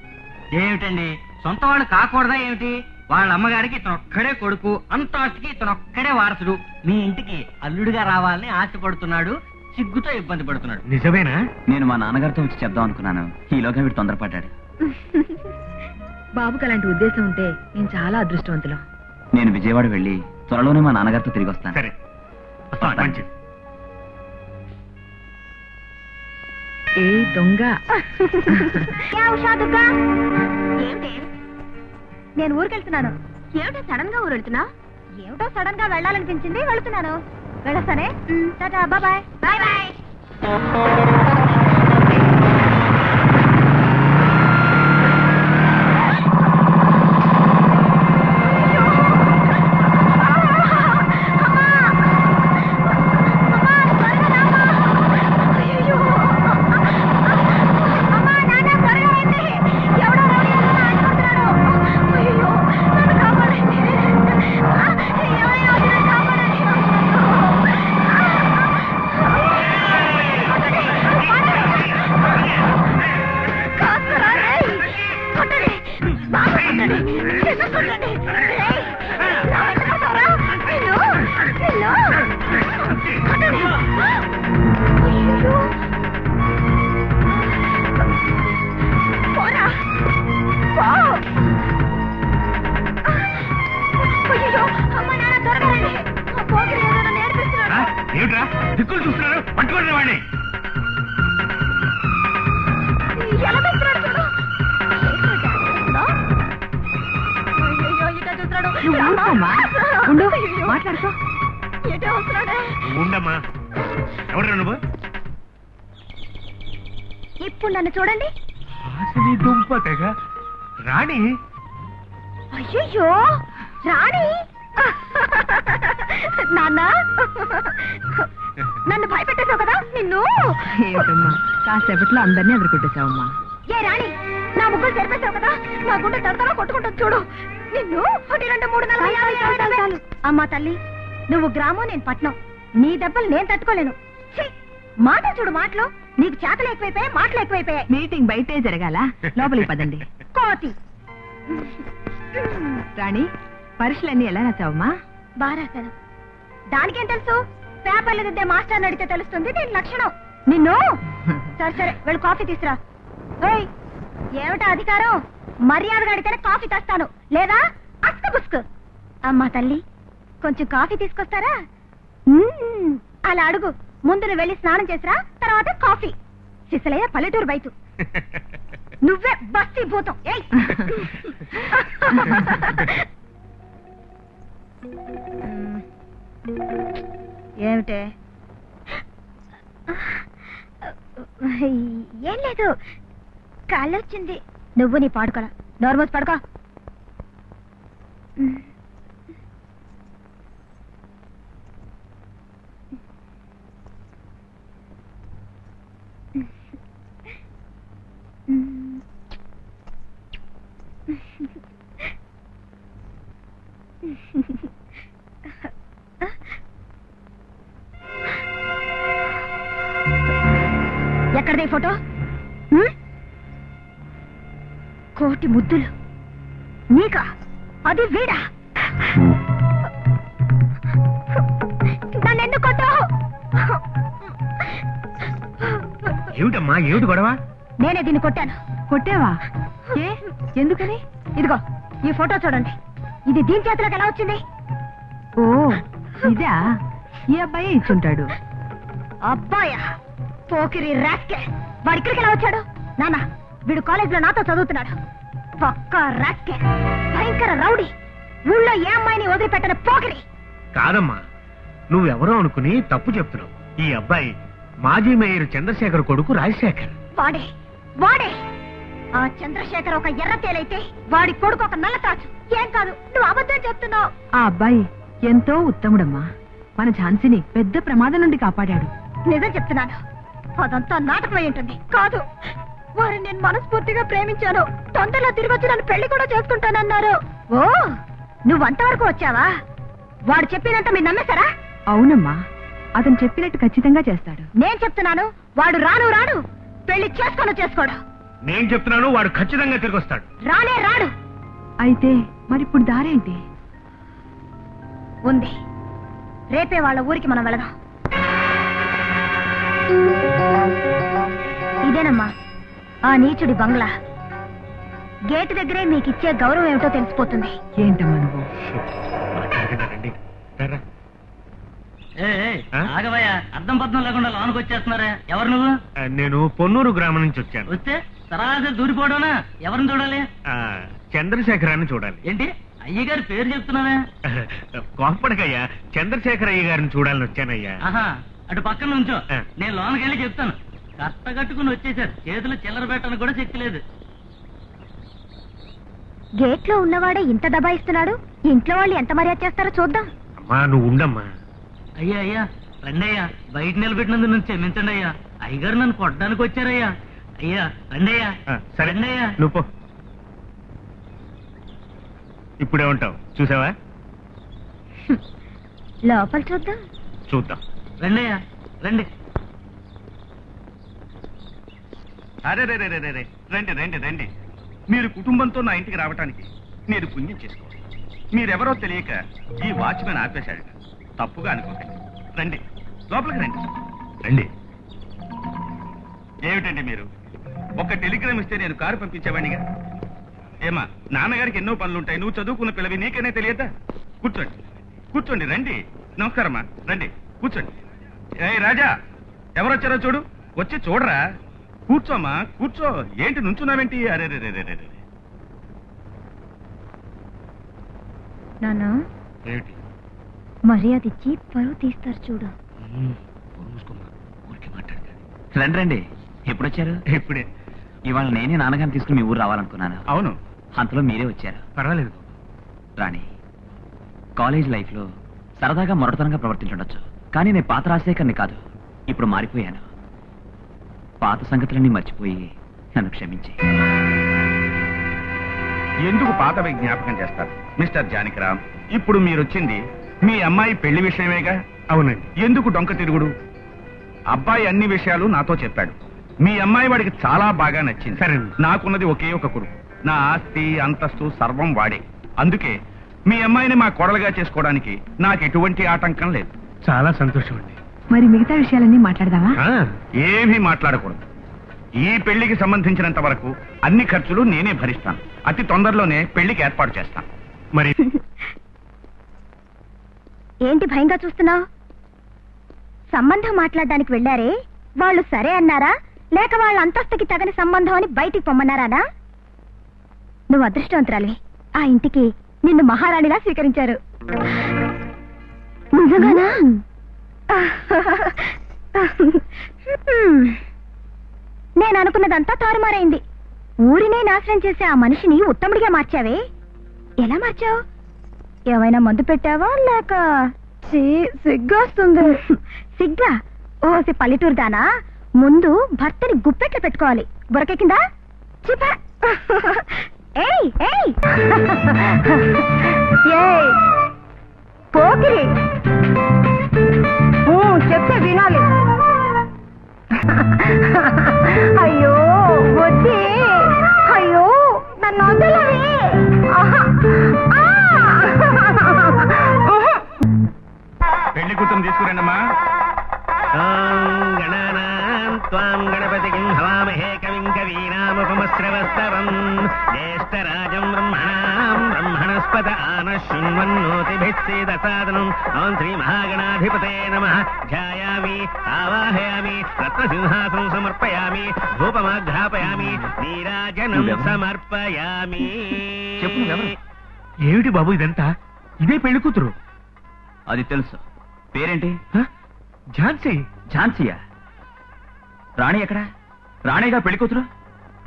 Speaker 1: ఏమిటండి, సొంత వాళ్ళు కాకూడదా ఏమిటి? వాళ్ళ అమ్మగారికి ఇతనొక్కడే కొడుకు, అంత ఆస్తికి ఇతనొక్కడే వారసుడు. మీ ఇంటికి అల్లుడిగా రావాలని ఆశపడుతున్నాడు, సిగ్గుతో ఇబ్బంది పడుతున్నాడు.
Speaker 4: నిజమేనా?
Speaker 6: నేను మా నాన్నగారితో వచ్చి చెప్దాం అనుకున్నాను, ఈలోగా వీడు తొందరపడ్డాడు.
Speaker 5: బాబుకి అలాంటి ఉద్దేశం ఉంటే నేను చాలా అదృష్టవంతులం.
Speaker 6: నేను విజయవాడ వెళ్ళి త్వరలోనే మా నాన్నగారితో తిరిగి వస్తాను.
Speaker 4: సరే మంచిది.
Speaker 5: ఏ దొంగ
Speaker 2: ఏమిటి? నేను ఊరికెళ్తున్నాను. ఏమిటో సడన్ గా ఊరు వెళ్తున్నా? ఏమిటో సడన్ గా వెళ్ళాలనిపించింది, వెళుతున్నాను. వెళ్ళొస్తానే. Tata, bye bye bye.
Speaker 4: ఏమిట్రా దిక్కులు చూస్తున్నారు? పట్టుకోండి వాడిని.
Speaker 5: మాట్లాడుకో.
Speaker 4: ఉండమ్మా. ఎవరు నువ్వు?
Speaker 2: ఇప్పుడు నన్ను చూడండి.
Speaker 4: దుంప తెగ రాణి.
Speaker 2: అయ్యో రాణి. నాన్న నన్ను భయపెట్టేశావు కదా నిన్ను.
Speaker 5: ఏమిటమ్మా కాసేపట్లో అందరినీ ఎదుర్కొట్టేశావమ్మా.
Speaker 2: ఏ రాణి, నా ముగ్గురు జరిపేశావు కదా, నా గుండె తడతలో కొట్టుకుంటుంది చూడు. నిన్ను 1, 2, 3, 4, 5, 6, 7. అమ్మా తల్లి, నువ్వు గ్రామం, నేను పట్నం. నీ దెబ్బలు నేను తట్టుకోలేను. మాటలు చూడు, మాటలు నీకు చేతలు ఎక్కువైపోయాయి, మాటలు ఎక్కువైపోయాయి.
Speaker 5: మీటింగ్ బయటే జరగాల, లోపలికి పదండి.
Speaker 2: కోతి
Speaker 5: రాణి, పరీక్షలన్నీ ఎలా రాసావమ్మా?
Speaker 2: బాగా రాశాను. దానికేం తెలుసు? పేపర్లు దిద్దే మాస్టర్ అడిగితే తెలుస్తుంది దీని లక్షణం. నిన్ను సరే సరే వెళ్ళి కాఫీ తీసురా. ఏయ్, ఏమిటా అధికారం? మర్యాదగా అడిగితేనే కాఫీ తెస్తాను, లేదా అస్క బుస్క్. అమ్మా తల్లి, కొంచెం కాఫీ తీసుకొస్తారా? అలా అడుగు. ముందు నువ్వు వెళ్ళి స్నానం చేసిరా, తర్వాత కాఫీ. సిసలయ్య పల్లెటూరు బయట. నువ్వే బస్తీ భూతం. ఏయ్ ఏమిటే? ఏం లేదు, కాళ్ళొచ్చింది. నువ్వు నీ పాడుకోలా, నోర్మోస్ పడుకో. ఎక్కడదే ఫోటో? కోటి ముద్దులు నీకా? అది వీడా? నన్ను ఎందుకు కొట్టావు?
Speaker 4: ఏమిటమ్మా, ఏమిటి గొడవ?
Speaker 2: నేనే దీన్ని కొట్టాను.
Speaker 5: కొట్టావా? ఏ ఎందుకని?
Speaker 2: ఇదిగో ఈ ఫోటో చూడండి. ఇది దీని చేతిలోకి ఎలా వచ్చింది?
Speaker 5: ఓ ఇదా? ఈ అబ్బాయే ఇచ్చుంటాడు.
Speaker 2: అబ్బాయా? పోకిరి రాస్కే. వాడు ఇక్కడికి ఎలా వచ్చాడు? నాన్న, వీడు కాలేజ్ లో నాతో చదువుతున్నాడు. పక్కా రాస్కే, భయంకర రౌడీ. ఊళ్ళో ఏ అమ్మాయిని వదిలిపెట్టని పోకిరి.
Speaker 7: కాదమ్మా, నువ్వెవరో అనుకుని తప్పు చెప్తున్నావు. ఈ అబ్బాయి మాజీ మేయర్ చంద్రశేఖర్ కొడుకు రాజశేఖర్.
Speaker 2: వాడే వాడే ఆ చంద్రశేఖర్ ఒక ఎర్ర తేలైతే వాడి కొడుకు ఒక నల్ల తాచు. ఏం కాదు, నువ్వు అబద్ధం చెప్తున్నావు.
Speaker 5: ఆ అబ్బాయి ఎంతో ఉత్తముడమ్మా. మన ఝాన్సీని పెద్ద ప్రమాదం నుండి కాపాడాడు.
Speaker 2: నిజం చెప్తున్నాను, అదంతా నాటకమై ఉంటుంది. కాదు, వారిని నేను మనస్ఫూర్తిగా ప్రేమించాను. తొందరలో తిరిగి వచ్చి నన్ను పెళ్లి కూడా చేసుకుంటానన్నారు. ఓ, నువ్వంతవరకు వచ్చావా? వాడు చెప్పినంత మీరు నమ్మేశారా?
Speaker 5: అవునమ్మా, అతను చెప్పినట్టు ఖచ్చితంగా చేస్తాడు.
Speaker 2: నేను చెప్తున్నాను, వాడు రాను రాడు, పెళ్లి చేసుకోడు.
Speaker 7: నేను చెప్తున్నాను, వాడు ఖచ్చితంగా తిరిగి వస్తాడు.
Speaker 2: రానే రాడు.
Speaker 5: అయితే మరిప్పుడు దారేంటి?
Speaker 2: ఉంది, రేపే వాళ్ళ ఊరికి మనం వెళదాం. ఇదేనమ్మా ఆ నీచుడి బంగ్లా. గేటు దగ్గరే మీకిచ్చే గౌరవం ఏమిటో తెలిసిపోతుంది.
Speaker 5: ఏంటమ్మా నువ్వు?
Speaker 7: మాట్లాడకండి, రండి. రా.
Speaker 3: ఆగవయ్యా, అర్థం పద్ధం లేకుండా లోనికి వచ్చేస్తున్నారా? ఎవరు నువ్వు?
Speaker 7: నేను పొన్నూరు గ్రామం నుంచి వచ్చాను.
Speaker 3: వస్తే సరాసరి దూరిపోవడానా? ఎవరిని చూడాలి?
Speaker 7: చంద్రశేఖరాన్ని చూడాలి.
Speaker 3: ఏంటి అయ్యగారి పేరు చెప్తున్నావా?
Speaker 7: కోపడకయ్యా, చంద్రశేఖర్ అయ్య గారిని చూడాలని వచ్చానయ్యా.
Speaker 3: ఆహా, అటు పక్కన నుంచో, నేను లోనికి వెళ్ళి చెప్తాను. కట్ట కట్టుకుని వచ్చేసారు, చేతులు చిల్లర పెట్టడానికి కూడా శక్తి లేదు.
Speaker 2: గేట్ లో ఉన్నవాడే ఇంత దబాయిస్తున్నాడు, ఇంట్లో వాళ్ళు ఎంత మర్యాద చేస్తారో చూద్దాం.
Speaker 7: అమ్మా నువ్వు ఉండమ్మా.
Speaker 3: అయ్యా అయ్యా రండి అయ్యా, బయట నిలబెట్టినందుకు నన్ను క్షమించండి అయ్యా. అయ్యగారు నన్ను కొట్టడానికి వచ్చారయ్యా. అయ్యా రండి అయ్యా.
Speaker 7: సరే
Speaker 3: రండి అయ్యా.
Speaker 7: నువ్వు పో. ఇప్పుడే ఉంటావు, చూసావా?
Speaker 2: లోపల చూద్దాం.
Speaker 7: చూద్దాం.
Speaker 3: రండి అయ్యా రండి.
Speaker 4: అరే రే రే రే రే రండి రండి రండి. మీరు కుటుంబంతో నా ఇంటికి రావటానికి నేను పుణ్యం చేసుకోవాలి. మీరెవరో తెలియక ఈ వాచ్మెన్ ఆపేశాడట. తప్పుగా అనుకోకండి. రండి లోపలికి రండి.
Speaker 7: రండి.
Speaker 4: ఏమిటండి మీరు ఒక టెలిగ్రామ్ ఇస్తే నేను కారు పంపించేవాడిగా? ఏమా, నాన్నగారికి ఎన్నో పనులుంటాయి, నువ్వు చదువుకున్న పిల్లవి, నీకనే తెలియదా? కూర్చోండి కూర్చోండి. రండి. నమస్కారమ్మా, రండి కూర్చోండి. ఏ రాజా, ఎవరొచ్చారో చూడు, వచ్చి చూడరా. కూర్చోమ్మా కూర్చో. ఏంటి నుంచున్నావేంటి? అరే రే రే రే రే.
Speaker 2: నాన్న
Speaker 7: ఏమిటి?
Speaker 2: మర్యాద ఇచ్చి పరువు తీస్తారు చూడు.
Speaker 7: ఊరికి మాట్లాడతాను.
Speaker 6: రండి రండి. ఎప్పుడొచ్చారు?
Speaker 7: ఇప్పుడే.
Speaker 6: ఇవాళ నేనే నాన్నగారిని తీసుకుని మీ ఊరు రావాలనుకున్నాను.
Speaker 4: అవును,
Speaker 6: అంతలో మీరే వచ్చారు.
Speaker 7: పర్వాలేదు.
Speaker 6: రాణి, కాలేజ్ లైఫ్ లో సరదాగా మొరటతనంగా ప్రవర్తించుండొచ్చు, కానీ నేను పాత రాజశేఖర్ని కాదు. ఇప్పుడు మారిపోయాను. పాత సంగతులన్నీ మర్చిపోయి నన్ను క్షమించి.
Speaker 4: ఎందుకు పాతవి జ్ఞాపకం చేస్తారు మిస్టర్ జానకిరామ్? ఇప్పుడు మీరొచ్చింది మీ అమ్మాయి పెళ్లి విషయమేగా?
Speaker 7: అవునండి.
Speaker 4: ఎందుకు డొంక తిరుగుడు? అబ్బాయి అన్ని విషయాలు నాతో చెప్పాడు. మీ అమ్మాయి వాడికి చాలా బాగా నచ్చింది.
Speaker 7: సరే.
Speaker 4: నాకున్నది ఒకే ఒక కొడుకు. నా ఆస్తి అంతస్తు సర్వం వాడే. అందుకే మీ అమ్మాయిని మా కోడలుగా చేసుకోవడానికి నాకు ఎటువంటి ఆటంకం లేదు.
Speaker 7: చాలా సంతోషం అండి.
Speaker 5: మరి మిగతా విషయాలన్నీ మాట్లాడదామా?
Speaker 4: ఏమీ మాట్లాడకూడదు. ఈ పెళ్లికి సంబంధించినంత వరకు అన్ని ఖర్చులు నేనే భరిస్తాను. అతి తొందరలోనే పెళ్లికి ఏర్పాటు చేస్తాను.
Speaker 7: మరి
Speaker 2: ఏంటి భయంగా చూస్తున్నావు? సంబంధం మాట్లాడడానికి వెళ్ళారే, వాళ్ళు సరే అన్నారా లేక వాళ్ళ అంతస్తుకి తగని సంబంధం అని బయటికి పొమ్మన్నారానా? నువ్వు అదృష్టవంతురాలివి. ఆ ఇంటికి నిన్ను మహారాణిలా స్వీకరించారు. నిజంగానా? నేను అనుకున్నదంతా తారుమారైంది. ఊరినే నాశనం చేసే ఆ మనిషిని ఉత్తముడిగా మార్చావే, ఎలా మార్చావు? ఏమైనా మందు పెట్టావా లేక? సిగ్గొస్తుంది. సిగ్గా? ఓసి పల్లెటూరు దానా, ముందు భర్తని గుప్పెట్లు పెట్టుకోవాలి. బురకెక్కిందా? చిపా. ఏయ్ ఏయ్ ఏయ్ పోకిరి, చెప్తే వినాలి. అయ్యో వద్దే, అయ్యో నన్ను వదలవే.
Speaker 4: పెళ్లి కూతురు తీసుకురండమ్మా.
Speaker 7: గణపతిం హవామహే కవిం కవీనాముపమశ్రవస్తవం జ్యేష్ఠరాజం బ్రహ్మణాం బ్రహ్మణస్పత ఆనశృణ్వన్నోతిభిస్సేదసాదనం. ఓం శ్రీ మహాగణాధిపతే నమః. ధ్యాయామి ఆవాహయామి రత్నసింహాసనం సమర్పయామి ధూపమాఘ్రాపయామి నీరాజనం సమర్పయామి.
Speaker 6: చెప్పు ఎవరు?
Speaker 7: ఏమిటి బాబు ఇదంతా? ఇదే పెళ్లి కూతురు.
Speaker 6: అది తెలుసు. పేరేంటి?
Speaker 7: ఝాన్సీ.
Speaker 6: ఝాన్సీయా? రాణి ఎక్కడ? రాణిగా పెళ్లి కూతురు?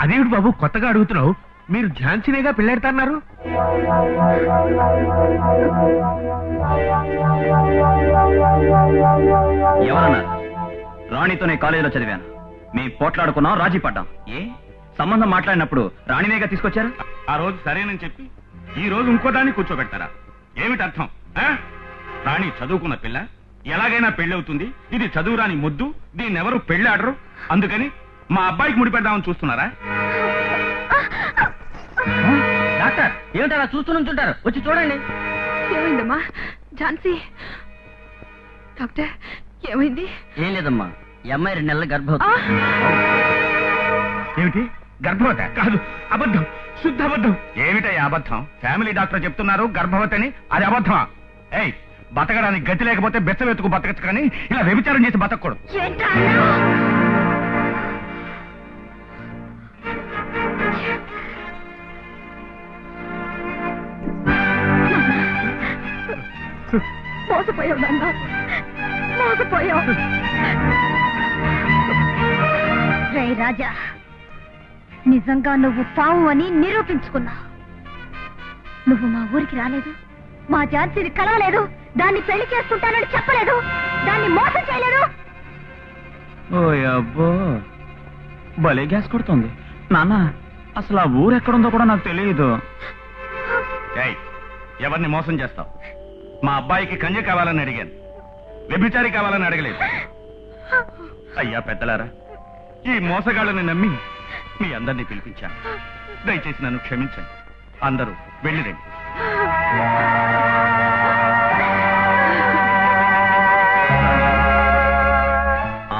Speaker 7: అదేమిటి బాబు కొత్తగా అడుగుతున్నావు? మీరు ఝాన్సీనేగా పెళ్ళాడతాన్నారు.
Speaker 6: ఎవరన్నారు? రాణితోనే కాలేజీలో చదివాను. మేము పోట్లాడుకున్నాం, రాజీ పడ్డాం. ఏ సంబంధం మాట్లాడినప్పుడు రాణినేగా తీసుకొచ్చారు?
Speaker 4: ఆ రోజు సరేనని చెప్పి ఈ రోజు ఇంకోదాన్ని కూర్చోబెడతారా? ఏమిటి అర్థం? రాణి చదువుకున్న పిల్ల, ఎలాగైనా పెళ్ళవుతుంది. ఇది చదువురాని ముద్దు, దీన్ని ఎవరు పెళ్ళాడరు. అందుకని మా అబ్బాయికి ముడిపెడదామని చూస్తున్నారా?
Speaker 3: డాక్టర్, ఏమిటి అలా చూస్తూ నుంచుంటారు? వచ్చి చూడండి.
Speaker 5: ఏమైందమ్మా ఝాన్సీ? డాక్టర్ ఏమైంది?
Speaker 3: ఏం లేదమ్మా, ఈ అమ్మాయి 2 నెలల గర్భవతి.
Speaker 4: ఏమిటి గర్భవత? కాదు, అబద్ధం, శుద్ధ అబద్ధం. ఏమిటయ్యా అబద్ధం? ఫ్యామిలీ డాక్టర్ చెప్తున్నారు గర్భవతి అని. అది అబద్ధమా? ఏయ్, బతకడానికి గతి లేకపోతే బెచ్చవెత్తుకు బతకచ్చు, కానీ ఇలా వ్యభిచారం చేసి బతకూడదు.
Speaker 2: మోసపోయావు నాన్న, మోసపోయావు. రే రాజా, నిజంగా నువ్వు పావు అని నిరూపించుకున్నావు. నువ్వు మా ఊరికి రాలేదు, మా ఝాన్సీని కలవలేదు, దాన్ని పెళ్లి చేసుకుంటానని చెప్పలేదు, దాన్ని మోసం చేయలేదు.
Speaker 6: ఓ అబ్బో, భలే గ్యాస్ కొడుతుంది. నాన్న, అసలు ఆ ఊరు ఎక్కడుందో కూడా నాకు తెలియదు.
Speaker 4: ఎవరిని మోసం చేస్తావు? మా అబ్బాయికి కంజ కావాలని అడిగాను, వ్యభిచారి కావాలని అడగలేదు. అయ్యా పెద్దలారా, ఈ మోసగాళ్ళని నమ్మి మీ అందరినీ పిలిపించాను. దయచేసి నన్ను క్షమించండి. అందరూ వెళ్ళిరండి.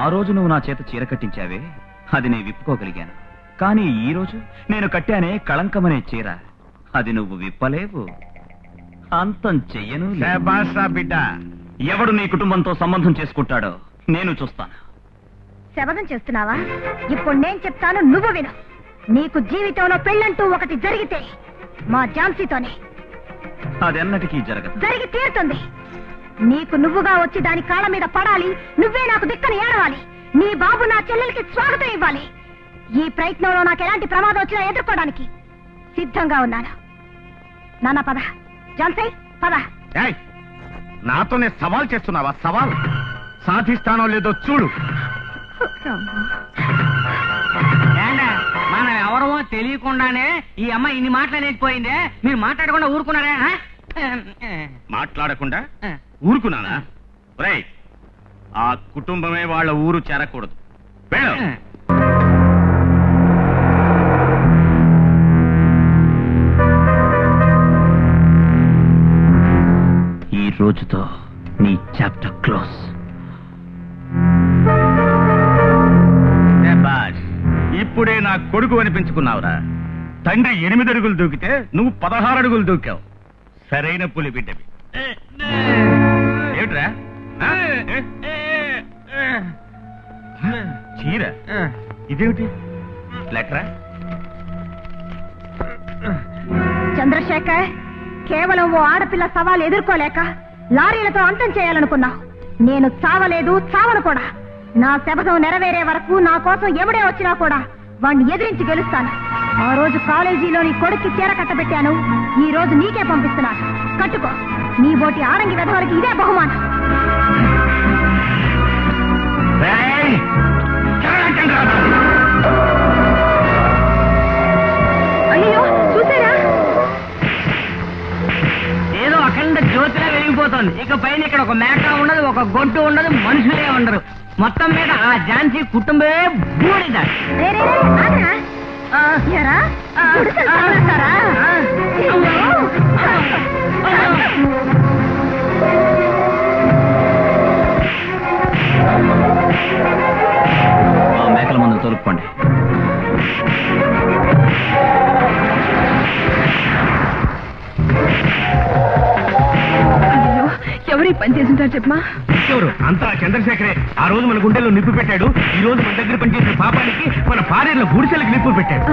Speaker 6: ఆ రోజు నువ్వు నా చేత చీర కట్టించావే, అది నేను విప్పుకోగలిగాను. కానీ ఈ రోజు నేను కట్టానే కళంకమనే చీర, అది నువ్వు విప్పలేవు. అంతం చెయ్యను.
Speaker 4: బిడ్డ,
Speaker 6: ఎవడు నీ కుటుంబంతో సంబంధం చేసుకుంటాడో నేను చూస్తాను.
Speaker 2: శపథం చేస్తున్నావా? ఇప్పుడు నేను చెప్తాను, నువ్వు విను. నీకు జీవితంలో పెళ్ళంటూ ఒకటి జరిగితే మా ఝాన్సీతోనే.
Speaker 6: అదెన్నటికీ జరగదు.
Speaker 2: జరిగి తీరుతుంది. నీకు నువ్వుగా వచ్చి దాని కాళ్ళ మీద పడాలి, నువ్వే నాకు దిక్కని ఏడవాలి, నీ బాబు నా చెల్లెలకి స్వాగతం ఇవ్వాలి. ఈ ప్రయత్నంలో నాకు ఎలాంటి ప్రమాదం వచ్చినా ఎదుర్కోవడానికి సిద్ధంగా ఉన్నాను. నాన్న పద, ఝాన్సీ పద.
Speaker 4: నాతోనే సవాల్ చేస్తున్నావా? సవాల్ సాధిస్తానో లేదో చూడు.
Speaker 1: మనం ఎవరమో తెలియకుండానే ఈ అమ్మ ఇన్ని మాట్లాడలేకపోయిందే, మీరు మాట్లాడకుండా ఊరుకున్నారా?
Speaker 4: మాట్లాడకుండా ఊరుకున్నానా? రైట్, ఆ కుటుంబమే వాళ్ళ ఊరు చేరకూడదు. వెళ్ళు.
Speaker 6: ఈ రోజుతో నీ చాప్టర్ క్లోజ్.
Speaker 4: ఇప్పుడే నా కొడుకు అనిపించుకున్నావురా. తండ్రి 8 అడుగులు దూకితే నువ్వు 16 అడుగులు దూకావు. సరైన పులి బిడ్డవి. ఏమిట్రా? చీర ఇదేమిటి? లెటరా?
Speaker 2: చంద్రశేఖర్, కేవలం ఓ ఆడపిల్ల సవాలు ఎదుర్కోలేక లారీలతో అంతం చేయాలనుకున్నావు. నేను చావలేదు, చావను కూడా. నా శపథం నెరవేరే వరకు నా కోసం ఎవడే వచ్చినా కూడా వాణ్ణి ఎదిరించి గెలుస్తాను. ఆ రోజు కాలేజీలో నీ కొడుక్కి చీర కట్టబెట్టాను, ఈ రోజు నీకే పంపిస్తున్నాను. కట్టుకో. నీ బోటి ఆరంగి వెధవలకి ఇదే బహుమానం. అయ్యో, చూసారా?
Speaker 1: ఏదో అఖండ జ్యోతిలా వెలిగిపోతుంది. ఇక పైన ఇక్కడ ఒక మేక ఉండదు, ఒక గొడ్డు ఉండదు, మనుషులే ఉండరు. మొత్తం మీద ఆ ఝాన్సీ కుటుంబమే బూడిద.
Speaker 6: ఆ మేకల మందులు తొలుపుకోండి.
Speaker 5: ఎవరి పని చేసింటారు చెప్పమా?
Speaker 7: ఎవరు? అంతా చంద్రశేఖరే. ఆ రోజు మన గుండెల్లో నిప్పు పెట్టాడు. ఈ రోజు మన దగ్గర పనిచేసిన పాపానికి మన భార్యల గుడిసెలకు నిప్పు పెట్టాడు.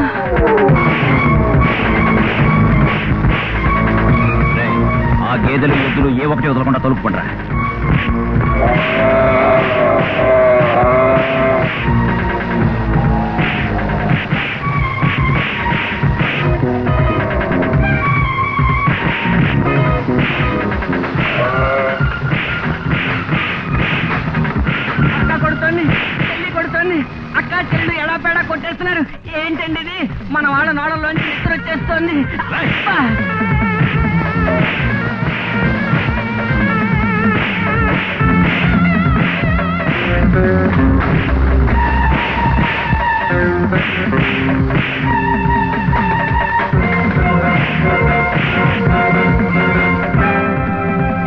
Speaker 6: ఆ గేదెలు ఎద్దులు ఏ ఒకటి వదలకుండా తొలుపుకుంటారా?
Speaker 1: అక్క చెల్లి ఎలా పేడా కొట్టేస్తున్నారు. ఏంటండి ఇది? మన వాళ్ళ నోడల్లోంచి నిద్ర వచ్చేస్తోంది.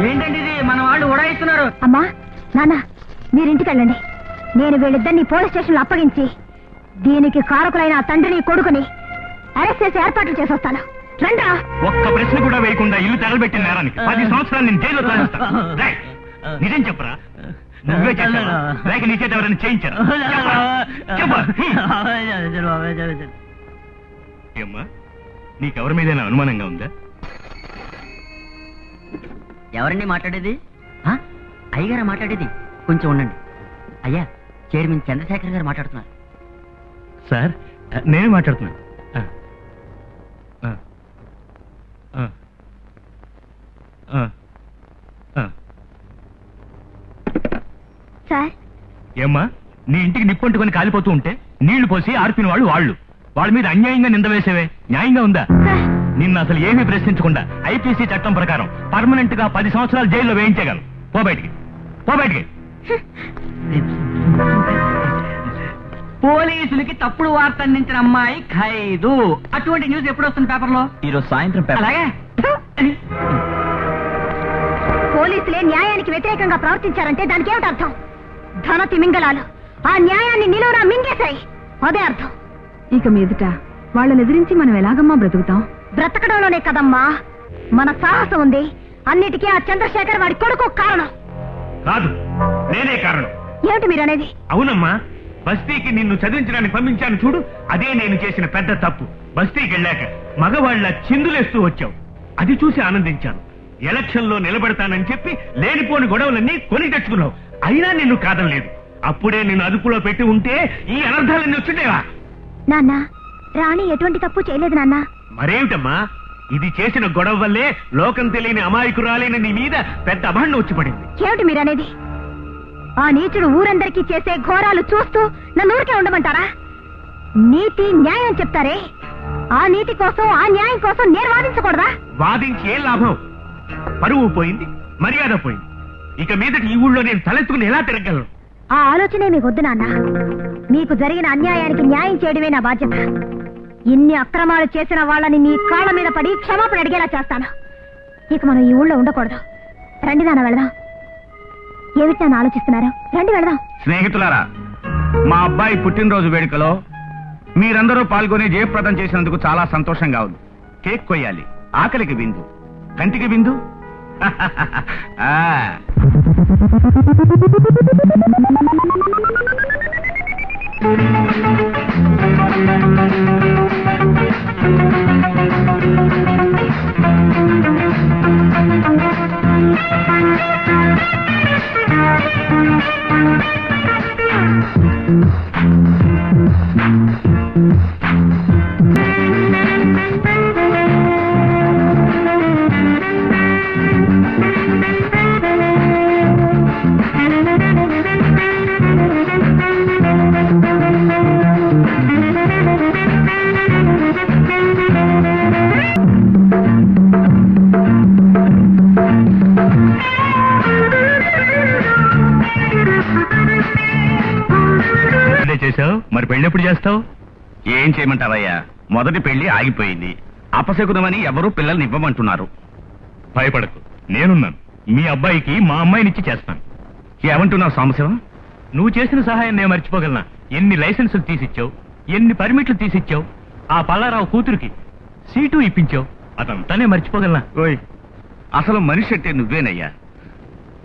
Speaker 1: ఏంటండి ఇది? మన వాళ్ళు ఉడాయిస్తున్నారు.
Speaker 2: అమ్మా, నాన్న, మీరింటికి వెళ్ళండి. నేను వీళ్ళిద్దరిని పోలీస్ స్టేషన్లో అప్పగించి దీనికి కారకులైన ఆ తండ్రిని కొడుకుని అరెస్ట్ చేసి ఏర్పాట్లు చేసొస్తాను. రండ్రా.
Speaker 4: ఒక్క ప్రశ్న కూడా వేయకుండా ఇల్లు తగలబెట్టిన నేరానికి 10 సంవత్సరాలు నేను జైల్లో తరలిస్తాను. నిజం చెప్పరా? నువ్వే చేశావా లేక నీ చేత ఎవరైనా చేయించారా? ఏమ్మా నీకెవరి మీదైనా అనుమానంగా ఉందా?
Speaker 1: ఎవరండి మాట్లాడేది? అయ్యగారా మాట్లాడేది? కొంచెం ఉండండి. అయ్యా, చైర్మన్ చంద్రశేఖర్ గారు మాట్లాడుతున్నారు.
Speaker 4: సార్ నేనే మాట్లాడుతున్నాను.
Speaker 2: సార్,
Speaker 4: ఏమ్మా నీ ఇంటికి నిప్పంటుకొని కాలిపోతూ ఉంటే నీళ్లు పోసి ఆర్పిన వాళ్ళు వాళ్ళ మీద అన్యాయంగా నింద వేసేవే న్యాయంగా ఉందా? నిన్ను అసలు ఏమీ ప్రశ్నించకుండా ఐపీసీ చట్టం ప్రకారం పర్మనెంట్ గా 10 సంవత్సరాలు జైల్లో వేయించగలను. పో బయటికి.
Speaker 1: పోలీసులకి తప్పుడు వార్త అందించిన అమ్మాయి ఖైదు. అటువంటి న్యూస్ ఎప్పుడు వస్తుంది పేపర్లో?
Speaker 6: ఈరోజు సాయంత్రం పేపర్.
Speaker 1: అలాగే.
Speaker 2: పోలీసులే న్యాయానికి వ్యతిరేకంగా ప్రవర్తించారంటే దానికి ఏమిటి అర్థం? ధన తిమింగళాలు ఆ న్యాయాన్ని నిలువునా మింగేశాయి. అదే అర్థం.
Speaker 5: ఇక మీదట వాళ్ళని ఎదిరించి మనం ఎలాగమ్మా బ్రతుకుతాం?
Speaker 2: బ్రతకడంలోనే కదమ్మా మన సాహసం ఉంది. అన్నిటికీ ఆ చంద్రశేఖర్ వాడి కొడుకు కారణం.
Speaker 4: కాదు, నేనే కారణం.
Speaker 2: ఏమిటి మీరనేది?
Speaker 4: అవునమ్మా, బస్తీకి నిన్ను చదివించడానికి పంపించాను చూడు, అదే నేను చేసిన పెద్ద తప్పు. బస్తీకి వెళ్ళాక మగవాళ్ల చిందులేస్తూ వచ్చావు, అది చూసి ఆనందించాను. ఎలక్షన్ లో నిలబెడతానని చెప్పి లేనిపోని గొడవలన్నీ కొని తెచ్చుకున్నావు. అయినా నిన్ను కాదనలేదు. అప్పుడే నిన్ను అదుపులో పెట్టి ఉంటే ఈ అనర్థాలన్నీ వచ్చుండేవా?
Speaker 2: నాన్న, రాణి ఎటువంటి తప్పు చేయలేదు నాన్న.
Speaker 4: మరేమిటమ్మా, ఇది చేసిన గొడవ వల్లే లోకం తెలియని అమాయకురాలైన నీ మీద పెద్ద అభాండం వచ్చి పడింది.
Speaker 2: ఏమిటి మీరనేది? ఆ నీచుడు ఊరందరికీ చేసే ఘోరాలు చూస్తూ నన్ను ఊరికే ఉండమంటారా? నీతి న్యాయం చెప్తారే, ఆ నీతి కోసం ఆ న్యాయం కోసం నేను వాదించకూడదా?
Speaker 4: వాదించి ఏం లాభం? పరువు పోయింది, మర్యాద పోయింది. ఇక మీదటి ఈ ఊళ్ళో నేను తలెత్తుకుని ఎలా తిరగలను?
Speaker 2: ఆ ఆలోచనే మీకు వద్దు నాన్న. మీకు జరిగిన అన్యాయానికి న్యాయం చేయడమే నా బాధ్యత. ఇన్ని అక్రమాలు చేసిన వాళ్ళని నీ కాళ్ళ మీద పడి క్షమాపణ అడిగేలా చేస్తాను. ఇక మనం ఈ ఊళ్ళో ఉండకూడదు. రండి నాన్న, వెళదాం. ఏమిటి నాన్న ఆలోచిస్తున్నారు? రండి వెళదాం.
Speaker 4: స్నేహితులారా, మా అబ్బాయి పుట్టినరోజు వేడుకలో మీరందరూ పాల్గొని జయప్రదం చేసినందుకు చాలా సంతోషంగా ఉంది. కేక్ కొయ్యాలి. ఆకలికి విందు, కంటికి విందు. చేసావు, మరి పెళ్లి ఎప్పుడు చేస్తావు? ఏం చేయమంటావయ్యా, మొదటి పెళ్లి ఆగిపోయింది. అపశకునమని ఎవరూ పిల్లల్ని ఇవ్వమంటున్నారు. భయపడకు, నేనున్నాను. మీ అబ్బాయికి మా అమ్మాయినిచ్చి చేస్తాను. ఏమంటున్నావు సాంబశివం? నువ్వు చేసిన సహాయం నేను మర్చిపోగలనా? ఎన్ని లైసెన్సులు తీసిచ్చావు, ఎన్ని పర్మిట్లు తీసిచ్చావు. ఆ పల్లారావు కూతురికి సీటు ఇప్పించావు, అదంతానే మర్చిపోగలనా? ఓయ్, అసలు మనిషి అంటే నువ్వేనయ్యా.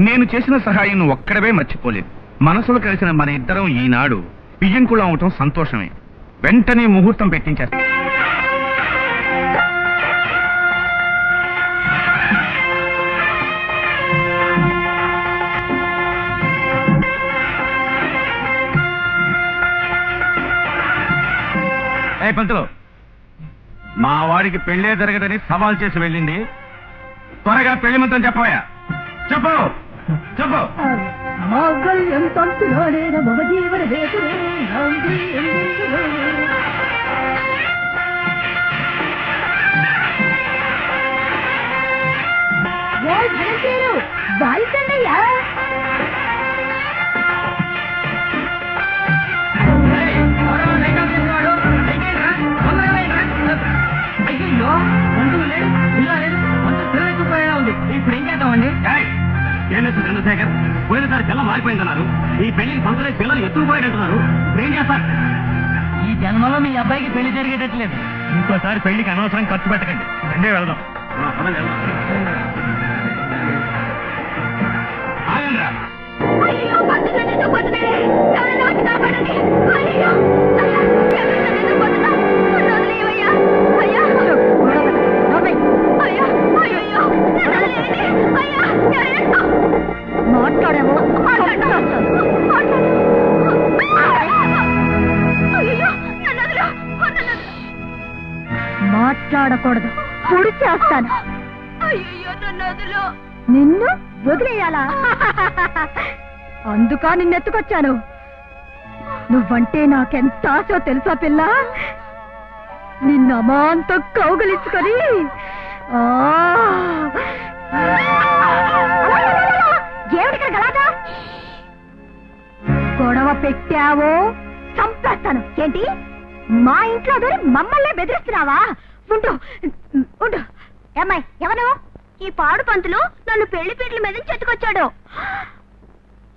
Speaker 4: నేను చేసిన సహాయం నువ్వు ఒక్కడవే మర్చిపోలేదు. మనసులో కలిసిన మన ఇద్దరం ఈనాడు బియ్యంకుళం అవటం సంతోషమే. వెంటనే ముహూర్తం పెట్టించేస్తా. పంతులు, మా వాడికి పెళ్లే జరగదని సవాల్ చేసి వెళ్ళింది. త్వరగా పెళ్లి మంత్రం చెప్పవయ్యా. చెప్పు చెప్పు.
Speaker 2: బాయ్సండయ్యా,
Speaker 1: ఇప్పుడు ఏం చేద్దామండి?
Speaker 4: చంద్రశేఖర్, పోయినసారి పిల్ల మారిపోయిందన్నారు. ఈ పెళ్లికి పంతులే పిల్లలు ఎత్తుకుపోయాడంటున్నారు. ఏం చేస్తారు?
Speaker 1: ఈ జన్మలో మీ అబ్బాయికి పెళ్లి జరిగేటట్లేదు.
Speaker 4: ఇంకోసారి పెళ్లికి అనవసరం ఖర్చు పెట్టకండి. రండి వెళ్దాం. ఆగండ్రా.
Speaker 2: అయ్యో, పంతులు నన్ను పోతున్నాడే. ఎవరైనా వచ్చి కాపాడండి. అయ్యో, ఎవరైనా నన్ను పోతున్నా. నన్ను వదిలేయవయ్యా. అయ్యా, అయ్యా, అయ్యయ్యో, నన్ను వదిలేయండి. అయ్యా, ఎవరైనా మాట్లాడాము. మాట్లాడకూడదు, పొడి చేస్తాను. అయ్యో, నన్ను వదిలో. నిన్ను వదిలేయాలా? అందుకా నిన్నెత్తుకొచ్చాను. నువ్వంటే నాకెంత ఆశో తెలుసా పిల్ల. నిన్న అమాంతం కౌగులించుకొని ఏమిటి గలాటా? గొడవ పెట్టావో చంపేస్తాను. ఏంటి, మా ఇంట్లో దూరి మమ్మల్ని బెదిరిస్తున్నావా? ఉండు ఉండు. ఏమ్మాయి, ఎవరు ఈ పాడు పంతులు? నన్ను పెళ్లి పీటల మీద చెట్టుకొచ్చాడు.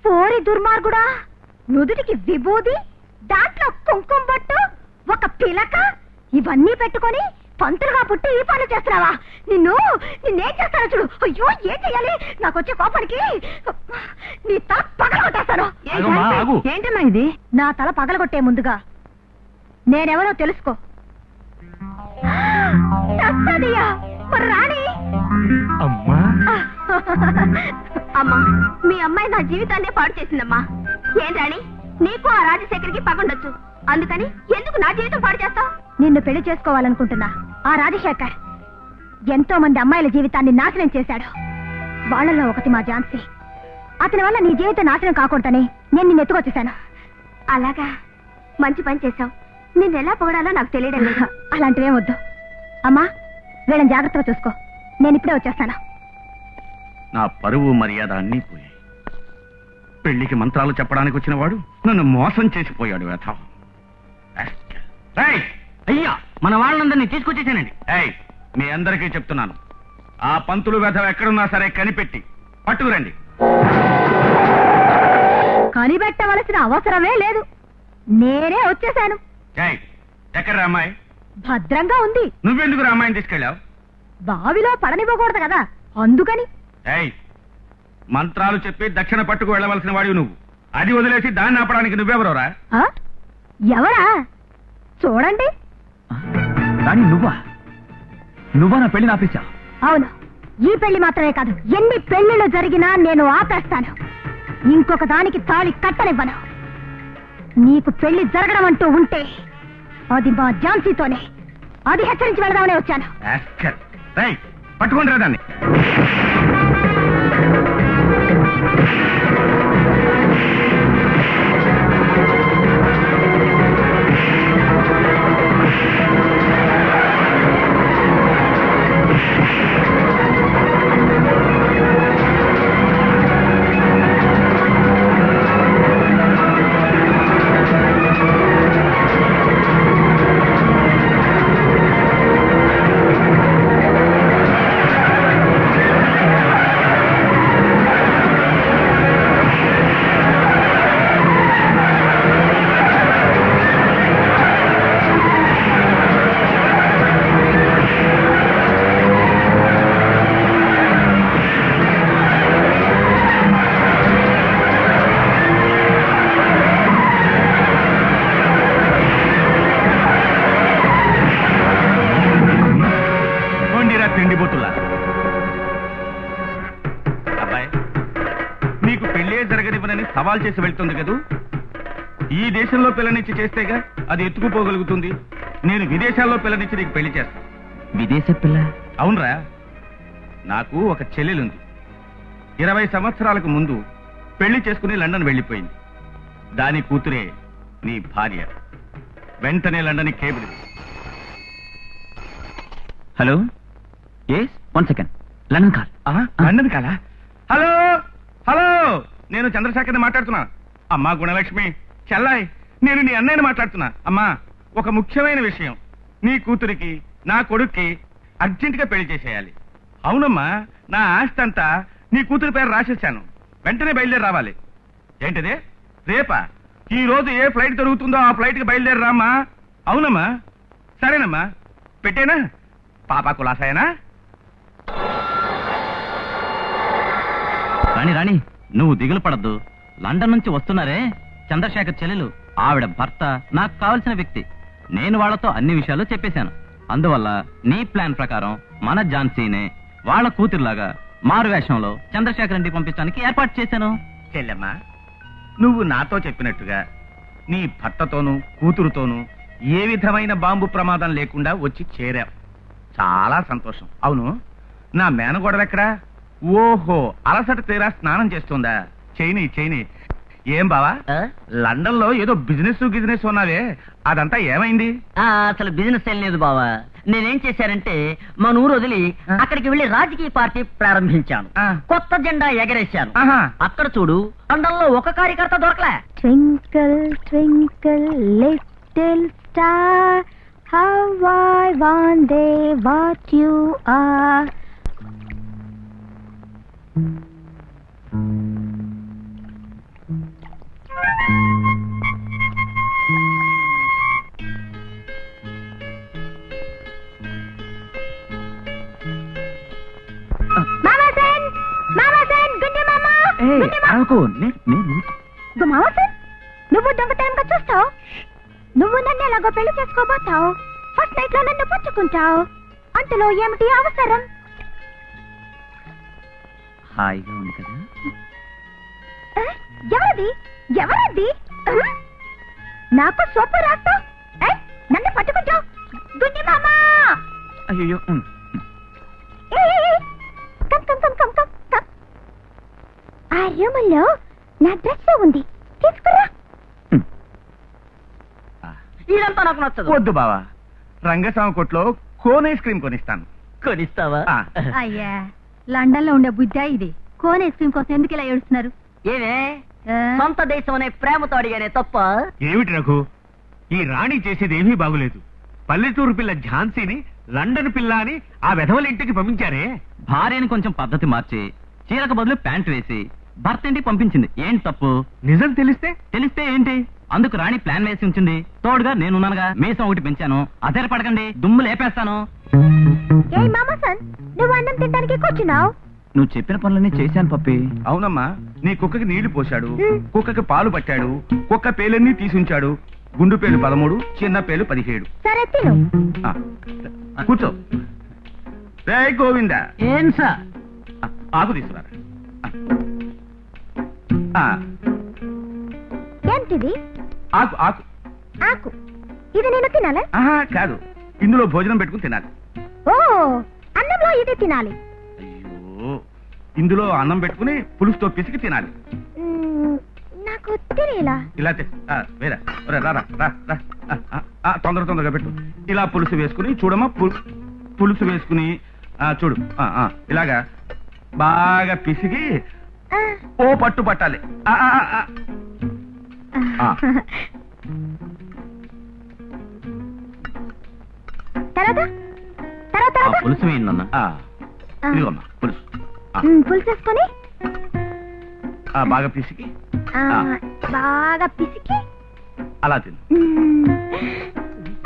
Speaker 2: పోరి దుర్మార్గుడా, నుదుటికి విభూది, దాంట్లో కుంకుమ బొట్టు, ఒక పిలక, ఇవన్నీ పెట్టుకొని పంతులుగా పుట్టి ఈ పనులు చేస్తున్నావా? నిన్నేం చేస్తానో చూడు. అయ్యో, ఏం చెయ్యాలి? నాకు వచ్చే కోపానికి నీ తల పగలగొట్టేస్తాను. ఏంటమ్మా ఇది? నా తల పగలగొట్టే ముందుగా నేనెవరో తెలుసుకో. రాణి
Speaker 7: అమ్మా,
Speaker 2: అమ్మా, మీ అమ్మాయి నా జీవితాన్నే పాడు చేసిందమ్మా. ఏం రాణి, నీకు ఆ రాజశేఖర్కి పగుండొచ్చు, అందుకని ఎందుకు నా జీవితం పాడు చేస్తావు? నిన్ను పెళ్లి చేసుకోవాలనుకుంటున్నా ఆ రాజశేఖర్ ఎంతో మంది అమ్మాయిల జీవితాన్ని నాశనం చేశాడు. వాళ్ళలో ఒకటి మా ఝాన్సీ. అతని వల్ల నీ జీవితం నాశనం కాకూడదని నేను నిన్ను ఎత్తుకొచ్చేశాను. అలాగా, మంచి పని చేశావు. నిన్నెలా పొగడాలో నాకు తెలియడం లేదు. అలాంటివేం వద్దు అమ్మా, వీళ్ళని జాగ్రత్తగా చూసుకో. నేను ఇప్పుడే వచ్చేస్తాను.
Speaker 4: నా పరువు మర్యాద అన్నీ పోయాయి. పెళ్లికి మంత్రాలు చెప్పడానికి వచ్చిన వాడు నన్ను మోసం చేసిపోయాడు. వ్యథ.
Speaker 3: అయ్యా, మన వాళ్ళందరినీ తీసుకొచ్చేసానండి.
Speaker 4: మీ అందరికీ చెప్తున్నాను, ఆ పంతులు వ్యథ ఎక్కడున్నా సరే కనిపెట్టి పట్టుకురండి.
Speaker 2: కనిపెట్టవలసిన అవసరమే లేదు, నేనే వచ్చేసాను.
Speaker 4: ఎక్కడ అమ్మాయి?
Speaker 2: భద్రంగా ఉంది.
Speaker 4: నువ్వెందుకు అమ్మాయిని తీసుకెళ్ళావు?
Speaker 2: బావిలో పడనివ్వకూడదు కదా, అందుకని.
Speaker 4: మంత్రాలు చెప్పి దక్షిణ పట్టుకు వెళ్ళవలసిన వాడివి నువ్వు. అది వదిలేసి దాన్ని ఆపడానికి నువ్వెవరోరా?
Speaker 2: ఎవరా? చూడండి.
Speaker 6: రాణి, నువ్వా నా పెళ్లిని ఆపేశావు?
Speaker 2: అవును, ఈ పెళ్లి మాత్రమే కాదు, ఎన్ని పెళ్లిళ్ళు జరిగినా నేను ఆపేస్తాను. ఇంకొక దానికి తాళి కట్టనివ్వను. నీకు పెళ్లి జరగడం అంటూ ఉంటే అది మా ఝాన్సీతోనే. అది హెచ్చరించి వెళదామనే వచ్చాను.
Speaker 4: పట్టుకోండి రా దాన్ని. సవాల్ చేసి వెళ్తుంది కదూ. ఈ దేశంలో పిల్లనిచ్చి చేస్తేగా అది ఎత్తుకుపోగలుగుతుంది. నేను విదేశాల్లో పిల్లనిచ్చి నీకు పెళ్లి చేస్తాను.
Speaker 6: విదేశ పిల్ల?
Speaker 4: అవునరా, నాకు ఒక చెల్లెలుంది. 20 సంవత్సరాలకు ముందు పెళ్లి చేసుకుని లండన్ వెళ్ళిపోయింది. దాని కూతురే నీ భార్య. వెంటనే London cable.
Speaker 6: Hello, yes, 1 second. London call.
Speaker 4: London కాలా? హలో హలో, నేను చంద్రశేఖర్ని మాట్లాడుతున్నా. అమ్మా గుణలక్ష్మి, చెల్లాయ్, నేను నీ అన్నయ్యని మాట్లాడుతున్నా. అమ్మా, ఒక ముఖ్యమైన విషయం. నీ కూతురికి నా కొడుక్కి అర్జెంటుగా పెళ్లి చేసేయాలి. అవునమ్మా, నా ఆస్తి అంతా నీ కూతురి పేరు రాసేశాను. వెంటనే బయలుదేరి రావాలి. ఏంటిదే? రేపా? ఈ రోజు ఏ ఫ్లైట్ దొరుకుతుందో ఆ ఫ్లైట్ కి బయలుదేరి రామ్మా. అవునమ్మా, సరేనమ్మా, పెట్టేనా? పాపా కులాసాయనా?
Speaker 3: రాణి రాణి, నువ్వు దిగులు పడద్దు. లండన్ నుంచి వస్తున్నారే చంద్రశేఖర్ చెల్లెలు, ఆవిడ భర్త నాకు కావలసిన వ్యక్తి. నేను వాళ్లతో అన్ని విషయాలు చెప్పేశాను. అందువల్ల నీ ప్లాన్ ప్రకారం మన ఝాన్సీనే వాళ్ళ కూతురులాగా మారు వేషంలో చంద్రశేఖర్ ఇంటికి పంపించడానికి ఏర్పాటు చేశాను.
Speaker 4: చెల్లెమ్మా, నువ్వు నాతో చెప్పినట్టుగా నీ భర్తతోనూ కూతురుతోనూ ఏ విధమైన బాంబు ప్రమాదం లేకుండా వచ్చి చేరావు. చాలా సంతోషం. అవును, నా మేనగోడలెక్కడా? ఓహో, అలసట తీరా స్నానం చేస్తుందా? చేయని. ఏం బావా, లండన్ లో ఏదో బిజినెస్ ఉన్నావే, అదంతా ఏమైంది?
Speaker 1: అసలు బిజినెస్ ఏం లేదు బావా. నేనేం చేశానంటే మన ఊరు వదిలి అక్కడికి వెళ్లి రాజకీయ పార్టీ ప్రారంభించాను. కొత్త జెండా ఎగరేశాను. అక్కడ చూడు, లండన్ లో ఒక కార్యకర్త దొరకలే.
Speaker 2: Twinkle twinkle little star how I wonder what you are. నువ్వు దొంగతనంగా చూస్తావు. నువ్వు నన్ను ఎలాగో పెళ్లి చేసుకోబోతావు. ఫస్ట్ నైట్ లో నన్ను పుచ్చుకుంటావు. అంతలో ఏమిటి అవసరం?
Speaker 6: హాయిగా ఉంది కదా.
Speaker 2: ఎవరది? నాకు సోపు రాస్తావు, నన్ను పట్టుకుంటావు. గుండి మామా,
Speaker 6: అయ్యో,
Speaker 2: ఆ రూములో నా డ్రెస్ ఉంది, తీసుకురా.
Speaker 1: ఇదంతా నాకు నచ్చదు.
Speaker 4: వద్దు బావా, రంగస్వామి కొట్లో కోన్ ఐస్ క్రీమ్ కొనిస్తాను.
Speaker 1: కొనిస్తావా?
Speaker 2: అయ్యా, లండన్ లో ఉండే బుద్ధా ఇది. కోన్ ఐస్ క్రీమ్ కోసం ఎందుకు ఇలా ఏడుస్తున్నారు?
Speaker 1: ఏమే, సొంత దేశం అనే ప్రేమతో అడిగానే తప్ప?
Speaker 7: ఏమిటి రఘు, ఈ రాణి చేసేది ఏమీ బాగులేదు. పల్లెటూరు పిల్ల ఝాన్సీని లండన్ పిల్ల అని ఆ వెధవల ఇంటికి పంపించారే.
Speaker 3: భార్యని కొంచెం పద్ధతి మార్చి చీరకు బదులు ప్యాంటు వేసి భర్త ఇంటికి పంపించింది. ఏంటి తప్పు?
Speaker 7: నిజం తెలిస్తే
Speaker 3: ఏంటి? అందుకు రాణి ప్లాన్ వేసి ఉంచింది. తోడుగా నేనున్నానుగా. మీసం ఒకటి పెంచాను. అదేర పడకండి, దుమ్ము లేపేస్తాను.
Speaker 2: నువ్వు అన్నం తినడానికి కూర్చున్నావు.
Speaker 6: నువ్వు చెప్పిన పనులన్నీ చేశాను పప్పి.
Speaker 4: అవునమ్మా, నీ కుక్కకి నీళ్లు పోశాడు, కుక్కకి పాలు పట్టాడు, కుక్క పేలన్నీ తీసుంచాడు. గుండు పేలు 13, చిన్న పేలు 17.
Speaker 2: సరే తిను.
Speaker 4: కూర్చో. రే గోవిందా,
Speaker 1: ఏం సార్?
Speaker 4: ఆకు తీసుకురా.
Speaker 2: ఏంటిది?
Speaker 4: ఆకు ఆకు
Speaker 2: ఆకు. ఇది నేను తినాలా?
Speaker 4: కాదు, ఇందులో భోజనం పెట్టుకుని తినాలి.
Speaker 2: ఓ, అన్నంలో ఇది తినాలి.
Speaker 4: అయ్యో, ఇందులో అన్నం పెట్టుకుని పులుసుతో పిసికి తినాలి.
Speaker 2: నాకు తెలియలా.
Speaker 4: ఇలా వేరా, తొందరగా పెట్టు. ఇలా పులుసు వేసుకుని చూడమ్మా, పులుసు వేసుకుని చూడు. ఇలాగా బాగా పిసికి ఓ పట్టు పట్టాలి.
Speaker 3: పులుసు వేయండి.
Speaker 4: ఇదిగోమ్మా పులుసు.
Speaker 2: పులుసు వేసుకొని
Speaker 4: బాగా పిసికి అలా తిను.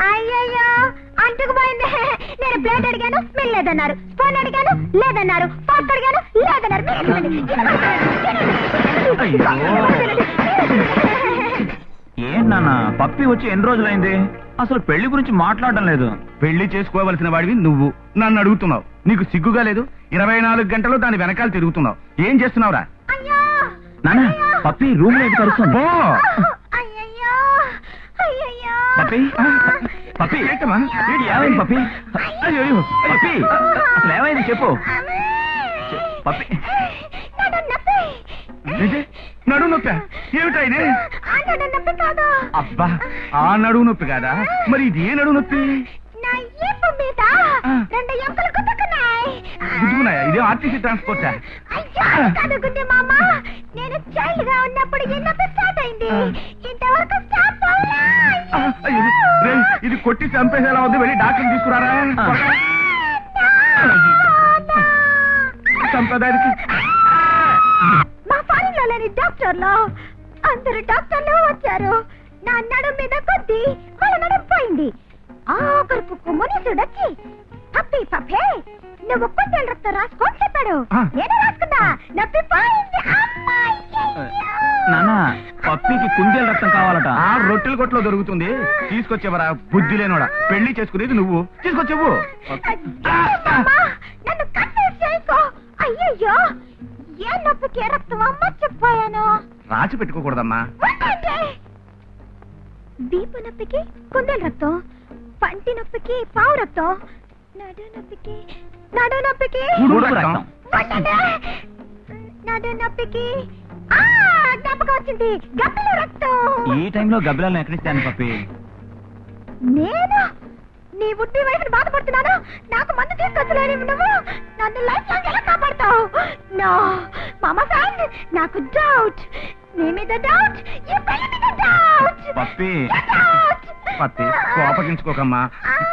Speaker 2: అయ్యయ్యో, అంటుకుపోయింది. నేను ప్లేట్ అడిగాను, మీరు లేదన్నారు. స్పూన్ అడిగాను, లేదన్నారు. ఫోర్క్ అడిగాను, లేదన్నారు.
Speaker 6: ఏంటన్నా, పప్పి వచ్చి ఎన్ని రోజులైంది? అసలు పెళ్లి గురించి మాట్లాడడం లేదు.
Speaker 4: పెళ్లి చేసుకోవలసిన వాడివి నువ్వు నన్ను అడుగుతున్నావు. నీకు సిగ్గుగా లేదు? 24 గంటలు దాని వెనకాల తిరుగుతున్నావు. ఏం చేస్తున్నావురా?
Speaker 6: నాన్న, పప్పి రూమ్ లో కలుస్తుంది. పప్పి పప్పి ఏమైంది? పప్పి పప్పి అసలు ఏమైంది చెప్పు. పప్పి
Speaker 4: నడుము నొప్పి ఏమిటా ఇది? అబ్బా, ఆ నడుము నొప్పి కాదా? మరి ఇది ఏ నడుము నొప్పి? గుద్దుకున్నాయా? ఇదే ఆర్టీసీ ట్రాన్స్పోర్టా?
Speaker 2: నేను చైల్డ్ గా ఉన్నప్పుడు స్టార్ట్ అయింది. ఇంతవరకు స్టార్ట్
Speaker 4: ఇది కొట్టి చంపేసేలా ఉంది. వెళ్ళి డాక్టర్ తీసుకురారా. చంపడానికి
Speaker 2: మా ఫారిన్ లో లేని డాక్టర్లు అందరు డాక్టర్లు వచ్చారు. నా నడుం మీద కొద్ది వాళ్ళ నడుం పోయింది. ఆఖరికి మనుషుడు వచ్చి పప్పి పప్పే నువ్వు కొంచెం రక్తం రాసుకోని చెప్పాడు. నేనే రాసుకుందా. నొప్పి పోయింది.
Speaker 6: నాన్న పప్పికి కుందేల రక్తం కావాలట.
Speaker 4: ఆ రొట్టెల కొట్లో దొరుకుతుంది, తీసుకొచ్చేవరా బుద్ధి లేనోడా. పెళ్లి చేసుకునేది నువ్వు, తీసుకొచ్చేవు.
Speaker 2: నన్ను కన్ఫ్యూజ్ చేయకో. అయ్యయ్యో, ఏ నొప్పికి ఏ రక్తం మర్చిపోయాను.
Speaker 4: రాసి పెట్టుకోకూడదమ్మా.
Speaker 2: దీప నొప్పికి కుందేల రక్తం, పంటి నొప్పికి పావు రక్తం, నడు నొప్పికి
Speaker 4: ఉడుకు రక్తం.
Speaker 2: నడు నొప్పికి జ్ఞాపకం వచ్చింది, గబ్బిల రక్తం.
Speaker 6: ఈ టైంలో గబ్బిలాలను ఎక్కడిస్తాను పప్పి?
Speaker 2: నేను నీ బుద్ధి వైపుని బాధపడుతున్నాను. నాకు మందు తీసుకొచ్చలేని నువ్వు నన్ను లైఫ్ లాంగ్ ఎలా కాపాడుతావు? నో మామా ఫ్రెండ్, నాకు డౌట్. నీ మీద డౌట్, ఈ పెళ్లి మీద డౌట్.
Speaker 4: పప్పి పప్పి కోపగించుకోకమ్మా.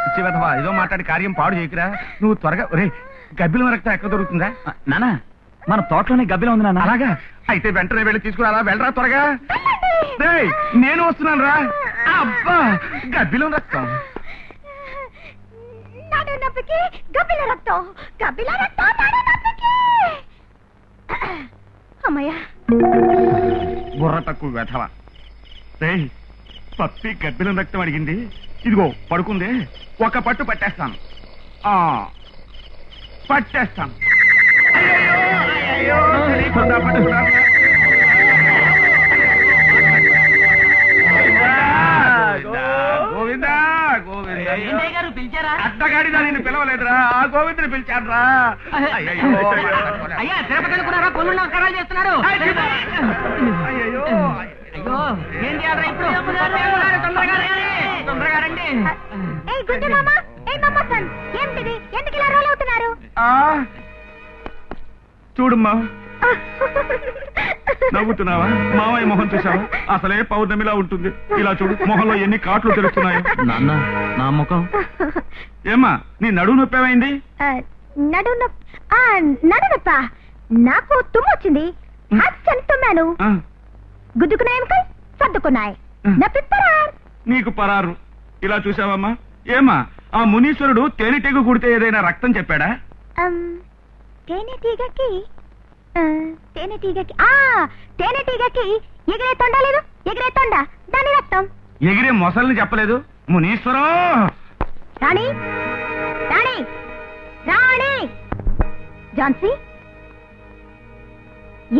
Speaker 4: పిచ్చి వెధవా, ఏదో మాట్లాడి కార్యం పాడు చేయకురా. నువ్వు త్వరగా ఒరే గబ్బిలం రక్తం ఎక్కడ దొరుకుతుందా?
Speaker 6: నానా మన తోటలోనే గబ్బిలం ఉంది నాన్న.
Speaker 4: అలాగా అయితే వెంటనే వెళ్ళి తీసుకురా. వెళ్ళరా త్వరగా. నేను వస్తున్నాను రా. అబ్బా గబ్బిలం రక్తం.
Speaker 2: నడు నొప్పికి గబ్బిల రక్తం, గబ్బిల రక్తం నడు నొప్పికి. అమ్మయ్యా,
Speaker 4: బుర్ర తక్కువ వెధవా. రేయ్ పప్పి గబ్బిలం రక్తం అడిగింది. ఇదిగో పడుకుంది. ఒక పట్టు పట్టేస్తాను. పట్టేస్తాను. అయ్యయ్యో, తెలియకుండా పట్టుకున్నా. గోవిందా గోవిందా.
Speaker 1: ఏంటయ్య గారు పిలిచారా?
Speaker 4: అడ్డగాడిదా నిన్ను పిలవలేదురా, ఆ గోవిందుని పిలిచాడురా. అయ్యయ్యో,
Speaker 1: అయ్యా తిరుపతి అనుకున్నారా? పనులు నమస్కారాలు చేస్తున్నారు.
Speaker 4: అయ్యయ్యో.
Speaker 1: అయ్యో ఏం చేయాలరా ఇప్పుడు? తొందరగా రండి.
Speaker 2: ఏ గుడ్డి మామ, ఏ మామ సన్, ఏంటిది? ఎందుకు ఇలా రోల్ అవుతున్నారు?
Speaker 4: చూడమ్మా, నవ్వుతున్నావా? మావయ్య మొహం చూసావా? అసలే పౌర్ణమిలా ఉంటుంది. ఇలా చూడు, మొహంలో ఎన్ని కాట్లు తెలుస్తున్నాయో.
Speaker 3: నాన్న నా ముఖం
Speaker 4: ఏమ్మా నీ నడువు నొప్పి ఏమైంది?
Speaker 2: నడు నొప్ప. నాకు తుమ్ము వచ్చింది. అచ్చని తుమ్మాను. గుద్దుకున్నాయి ఎముకలు సర్దుకున్నాయి. నొప్పి పరార్.
Speaker 4: నీకు పరారు. ఇలా చూసావమ్మా? ఏమ్మా ఆ మునీశ్వరుడు తేనెటీగ కుడితే ఏదైనా రక్తం చెప్పాడా?
Speaker 2: తేనెటీగకి ఎగిరే తొండ లేదు. ఎగిరే తొండ, దాని రక్తం.
Speaker 4: ఎగిరే మొసల్ని చెప్పలేదు మునీశ్వరం.
Speaker 2: రాణి రాణి రాణి. ఝాన్సీ,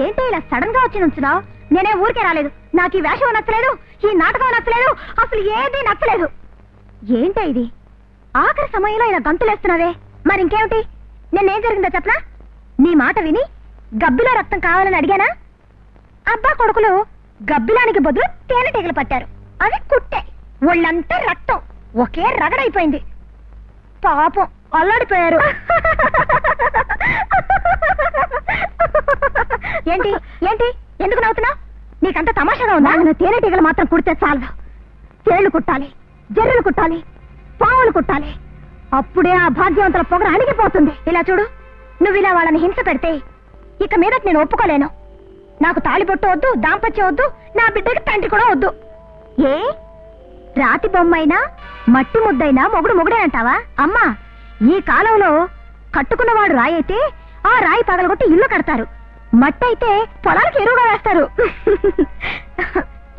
Speaker 2: ఏంటో ఇలా సడన్ గా వచ్చి నుంచున్నావు? నేనే ఊరికే రాలేదు. నాకు ఈ వేషం నచ్చలేదు, ఈ నాటకం నచ్చలేదు, అసలు ఏది నచ్చలేదు. ఏంటో ఇది? ఆఖరి సమయంలో ఇలా గంతులేస్తున్నావే. మరి ఇంకేమిటి? నేనేం జరిగిందో చెప్పనా? నీ మాట విని గబ్బిలో రక్తం కావాలని అడిగానా? అబ్బా కొడుకులు గబ్బిలానికి బదులు తేనెటీగలు పట్టారు. అవి కుట్టే. ఒళ్ళంతా రక్తం, ఒకే రగడైపోయింది. పాపం అల్లాడిపోయారు. ఏంటి ఏంటి ఎందుకు నవ్వుతున్నావు? నీకంత తమాషాగా ఉందా? తేనెటీగలు మాత్రం కుడితే చాలు. తేళ్లు కుట్టాలి, జర్రెలు కుట్టాలి, పావులు కుట్టాలి. అప్పుడే ఆ భాగ్యవంతుల పొగర అణిగిపోతుంది. ఇలా చూడు, నువ్వు ఇలా వాళ్ళని హింస పెడితే ఇక మీద నేను ఒప్పుకోలేను. నాకు తాళిబొట్టు వద్దు, దాంపత్యం వద్దు, నా బిడ్డకి తండ్రి కూడా వద్దు. ఏ రాతి బొమ్మైనా మట్టి ముద్దైనా మొగుడే అంటావా? అమ్మా, ఈ కాలంలో కట్టుకున్నవాడు రాయి అయితే ఆ రాయి పగలగొట్టి ఇల్లు కడతారు. మట్టి అయితే పొలాలకు ఎరువుగా వేస్తారు.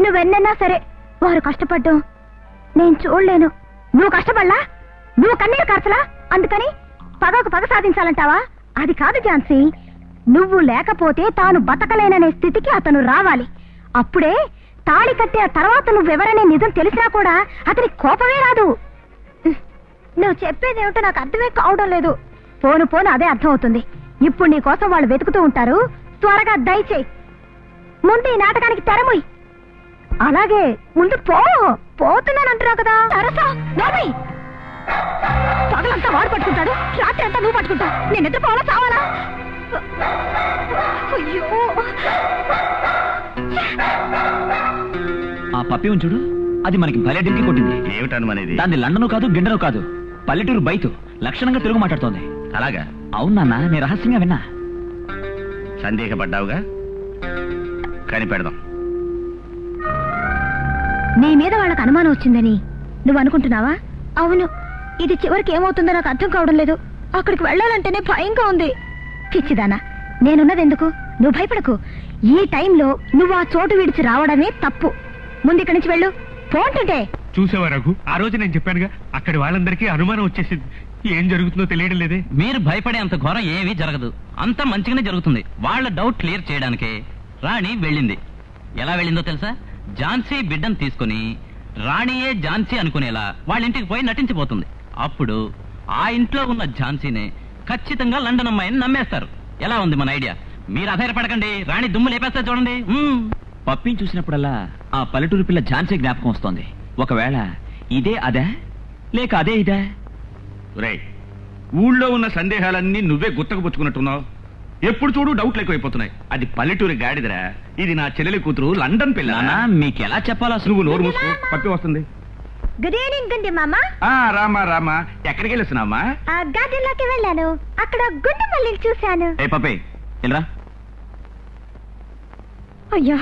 Speaker 2: నువ్వెన్నన్నా సరే వారు కష్టపడ్డం నేను చూడలేను. నువ్వు కష్టపడలా, నువ్వు కన్నీరు కార్చలా, అందుకని పగకు పగ సాధించాలంటావా? అది కాదు ఝాన్సీ, నువ్వు లేకపోతే తాను బతకలేననే స్థితికి అతను రావాలి. అప్పుడే తాళి కట్టిన తర్వాత నువ్వెవరనే నిజం తెలిసినా కూడా అతని కోపమే రాదు. నువ్వు చెప్పేదేమిటో నాకు అర్థమే కావడం లేదు. పోను అదే అర్థం అవుతుంది. ఇప్పుడు నీ కోసం వాళ్ళు వెతుకుతూ ఉంటారు. త్వరగా దయచేయి. ముందు ఈ నాటకానికి తెరముయ్. అలాగే ముందు పోతున్నానంటున్నావు కదా. పగలంతా వాడు పట్టుకుంటాడు, రాత్రి అంతా నువ్వు పట్టుకుంటావు. నేను నిద్రపోవాలా చావాలా? అయ్యో,
Speaker 6: ఆ పప్పి ఉంచుడు, అది మనకి భలే డింకి కొట్టింది.
Speaker 4: ఏమిటను అనేది?
Speaker 6: దాన్ని లండను కాదు, గిండను కాదు, పల్లెటూరు బయట లక్షణంగా తెలుగు మాట్లాడుతోంది.
Speaker 4: అలాగా?
Speaker 6: అవునన్నా, నేను రహస్యంగా విన్నా.
Speaker 4: సందేహపడ్డావుగా, కనిపెడదాం.
Speaker 2: నీ మీద వాళ్ళకి అనుమానం వచ్చిందని నువ్వు అనుకుంటున్నావా? అవును, ఇది చివరికి ఏమవుతుందో నాకు అర్థం కావడం లేదు. అక్కడికి వెళ్ళాలంటేనే భయంగా ఉంది. పిచ్చిదానా, నేనున్నది ఎందుకు? నువ్వు భయపడకు. ఈ టైంలో నువ్వు ఆ చోటు విడిచి రావడమే తప్పు. ముందు ఇక్కడి నుంచి వెళ్ళు. పోంటుంటే
Speaker 7: చూసేవా రఘు, ఆ రోజు నేను చెప్పానుగా, అక్కడి వాళ్ళందరికీ అనుమానం వచ్చేసింది. ఏం జరుగుతుందో తెలియడం లేదే.
Speaker 3: మీరు భయపడే అంత ఘోరం ఏమీ జరగదు, అంతా మంచిగానే జరుగుతుంది. వాళ్ళ డౌట్ క్లియర్ చేయడానికే రాణి వెళ్ళింది. ఎలా వెళ్ళిందో తెలుసా? ఝాన్సీ బిడ్డను తీసుకుని రాణియే ఝాన్సీ అనుకునేలా వాళ్ళ ఇంటికి పోయి నటించిపోతుంది. అప్పుడు ఆ ఇంట్లో ఉన్న ఝాన్సీనే ఖచ్చితంగా లండన్ అమ్మాయిని నమ్మేస్తారు. ఎలా ఉంది మన ఐడియా? మీరు అధైర్యపడకండి, రాణి దుమ్ము లేపేస్తా చూడండి.
Speaker 6: పప్పిని చూసినప్పుడల్లా ఆ పల్లెటూరు పిల్ల ఝాన్సీ జ్ఞాపకం వస్తోంది. ఒకవేళ ఇదే అదే, లేక అదే ఇదే?
Speaker 4: రేయ్, ఊళ్ళో ఉన్న సందేహాలన్నీ నువ్వే గుత్తకుపుచ్చుకున్నట్టున్నావు. ఎప్పుడు చూడు డౌట్లు ఎక్కువైపోతున్నాయి. అది పల్లెటూరి గాడిదరా, ఇది నా చెల్లెలి కూతురు లండన్ పిల్ల.
Speaker 6: మీకు ఎలా చెప్పాలో
Speaker 4: నువ్వు నోరు మూసుకో, పప్పి వస్తుంది.
Speaker 2: గుడ్ ఈవినింగ్ గుండి మామ.
Speaker 4: రామా రామా, ఎక్కడికి వెళ్ళొస్తున్నావమ్మా?
Speaker 2: గార్డెన్ లోకి వెళ్ళాను. అక్కడ గుండు మల్లిని చూశాను.
Speaker 6: ఏ పప్పి, వెళ్ళరా.
Speaker 2: అయ్యా,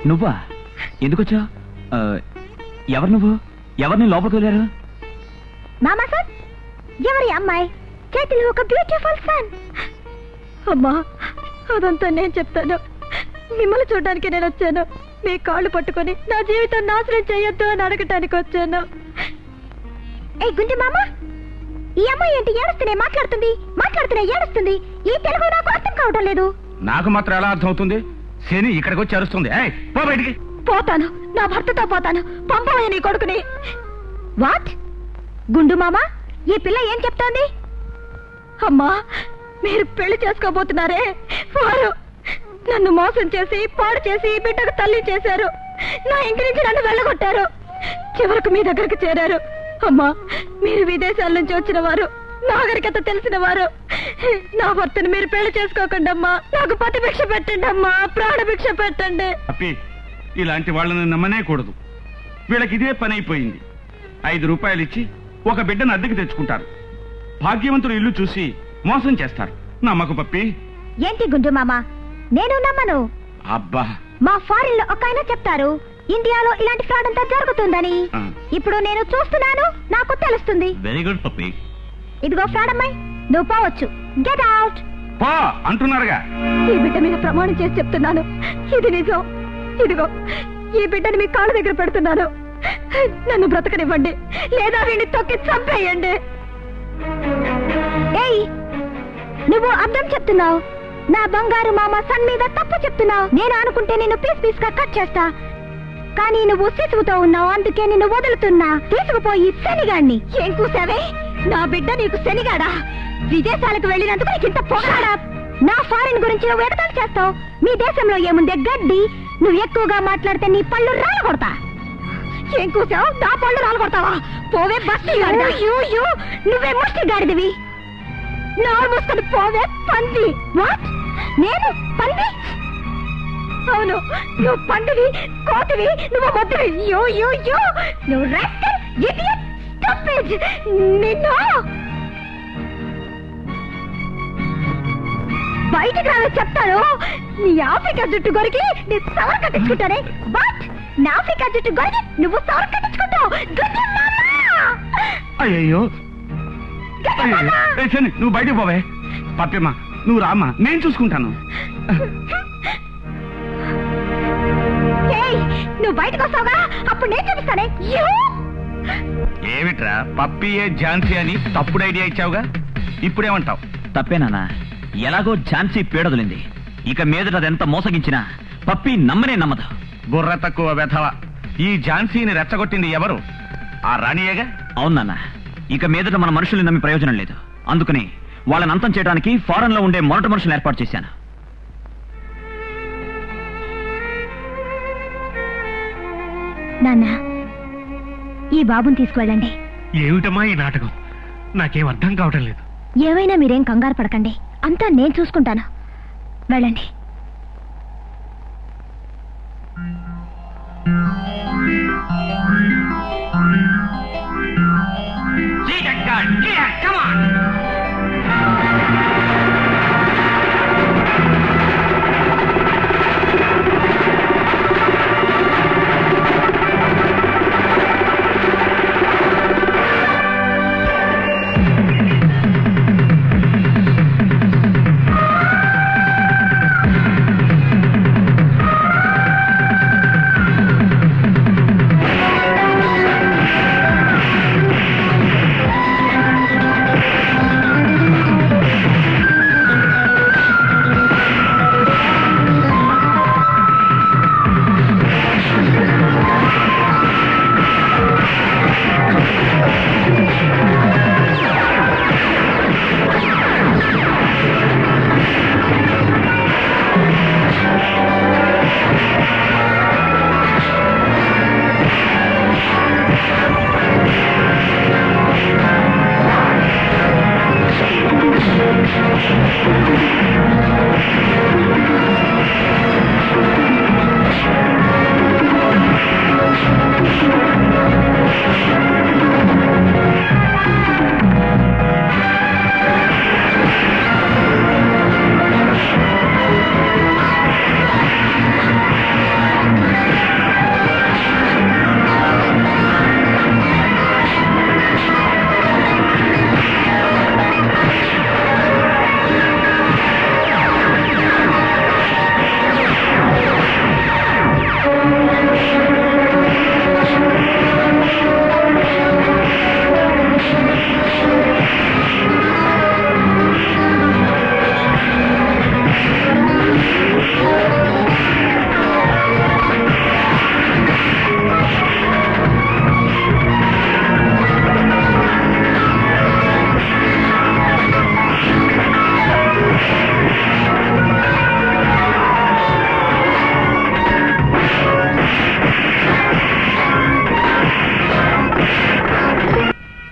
Speaker 6: నువ్వా? ఎందుకొచ్చా? ఎవరు నువ్వు? ఎవరిని లోపలికి వెళ్ళారు?
Speaker 2: మామా సార్, ఎవరి అమ్మాయి? చేతిలో ఒక బ్యూటిఫుల్ సన్. అమ్మా, అదంతా నేను చెప్తాను. మిమ్మల్ని చూడడానికి నేను వచ్చాను. మీ కాళ్ళు పట్టుకొని నా జీవితం నాశనం చేయొద్దు అని అడగటానికి వచ్చాను. ఏ గుండి మామ, ఈ అమ్మాయి ఏంటి ఏడుస్తూనే మాట్లాడుతూనే ఏడుస్తుంది. ఈ తెలుగు నాకు అర్థం కావడం లేదు.
Speaker 4: నాకు మాత్రం ఎలా అర్థం అవుతుంది? శని ఇక్కడికి వచ్చి అరుస్తుంది. పో బయటికి.
Speaker 2: పోతాను, నా భర్తతో పోతాను. పంపవయ్య నీ కొడుకుని. వాట్? గుండు మామ, ఈ పిల్ల ఏం చెప్తోంది? అమ్మా, మీరు పెళ్లి చేసుకోబోతున్నారే, వారు నన్ను మోసం చేసి పాడు చేసి బిడ్డకు తల్లి చేశారు. నా ఇంటి నుంచి నన్ను వెళ్ళగొట్టారు. చివరకు మీ దగ్గరకు చేరారు. అమ్మా, మీరు విదేశాల నుంచి వచ్చిన వారు, నాగరికత తెలిసిన వారు. నా భర్తను మీరు పెళ్లి చేసుకోకండి అమ్మా. నాకు పతి భిక్ష పెట్టండి అమ్మా, ప్రాణ భిక్ష పెట్టండి.
Speaker 4: అప్పి, ఇలాంటి వాళ్ళని నమ్మనే కూడదు. వీళ్ళకి ఇదే పని అయిపోయింది. 5 రూపాయలు ఇచ్చి ఒక బిడ్డను అద్దెకి తెచ్చుకుంటారు. భాగ్యవంతుడు ఇల్లు చూసి మోసం చేస్తారు. నమ్మకు పప్పి.
Speaker 2: ఏంటి గుండు మామ, నేను నమ్మను.
Speaker 4: అబ్బా,
Speaker 2: మా ఫారిన్ లో ఒక ఆయన చెప్తారు, ఇండియాలో ఇలాంటి ఫ్రాడ్ అంతా జరుగుతుందని. ఇప్పుడు నేను చూస్తున్నాను, నాకు తెలుస్తుంది.
Speaker 3: వెరీ గుడ్ పప్పి.
Speaker 2: ఇదిగో ఫ్రాడ్ అమ్మాయి, నువ్వు పోవచ్చు. Get out.
Speaker 4: పో అంటున్నారుగా.
Speaker 2: ఈ బిడ్డ మీద ప్రమాణం చేసి చెప్తున్నాను, ఇది నిజం. ఇదిగో ఈ బిడ్డని మీ కాళ్ళ దగ్గర పెడుతున్నాను. నన్ను బ్రతకనివ్వండి, లేదా వీడిని తొక్కి చంపేయండి. ఏయ్, నువ్వు అర్థం చెప్తున్నావు. నా బంగారు మామ సన్ మీద తప్పు చెప్తున్నావు. నేను అనుకుంటే నిన్ను పీస్ గా కట్ చేస్తా, కానీ నువ్వు శిశువుతో ఉన్నావు, అందుకే నిన్ను వదులుతున్నా. తీసుకుపోయి శనిగాడిని. ఏం కూసావే? నా బిడ్డ నీకు శనిగాడా? విదేశాలకు వెళ్ళినందుకు నీకు ఇంత పొగడా? నా ఫారిన్ గురించి నువ్వు ఎగతాళి చేస్తావు. మీ దేశంలో ఏముందే గడ్డి. నువ్వు ఎక్కువగా మాట్లాడితే నీ పళ్ళు రాలగొడతా. ఏం కూసావు? నా పళ్ళు రాలగొడతావా? పోవే బస్తి గాడిద. నువ్వే ముష్టి గాడిదివి. నోరు మూసుకొని పోవే పంది. వాట్? నేను పంది? అవును, నువ్వు పందివి, కోతివి, నువ్వు మొద్దువి. నువ్వు రాస్కల్, ఇడియట్, స్టూపిడ్. నిన్ను బయటికి రావే చెప్తాను. నీ ఆఫ్రికా జుట్టు గొరికి నీ సవర్ కట్టించుకుంటానే. బట్ నా ఆఫ్రికా జుట్టు గొరికి నువ్వు సవర్ కట్టించుకుంటావు.
Speaker 4: అయ్యో, నువ్వు బయటకు పోవే. పప్పమ్మ, నువ్వు రామ్మా, నేను చూసుకుంటాను.
Speaker 2: నువ్వు బయటకు వస్తావుగా, అప్పుడు నేను చూపిస్తానే.
Speaker 4: ఏమిట్రా, పప్పియే ఝాన్సీ అని తప్పుడు ఐడియా ఇచ్చావుగా, ఇప్పుడేమంటావు?
Speaker 6: తప్పేనా? ఎలాగో ఝాన్సీ పీడదులింది. ఇక మీదట అదెంత మోసగించినా పప్పి నమ్మనే నమ్మదు.
Speaker 4: బుర్ర తక్కువ వెధవ. ఈ ఝాన్సీని రెచ్చగొట్టింది ఎవరు? ఆ రాణియేగా.
Speaker 6: అవునన్నా, ఇక మీదట మన మనుషుల్ని నమ్మి ప్రయోజనం లేదు. అందుకని వాళ్ళని అంతం చేయడానికి ఫారెన్ లో ఉండే మొరటి మనుషులు ఏర్పాటు చేశాను.
Speaker 2: నాన్న, ఈ బాబుని తీసుకువెళ్ళండి.
Speaker 7: ఏమిటమ్మా ఈ నాటకం? నాకేం అర్థం కావటం లేదు.
Speaker 2: ఏమైనా మీరేం కంగారు పడకండి, అంతా నేను చూసుకుంటాను. వెళ్ళండి.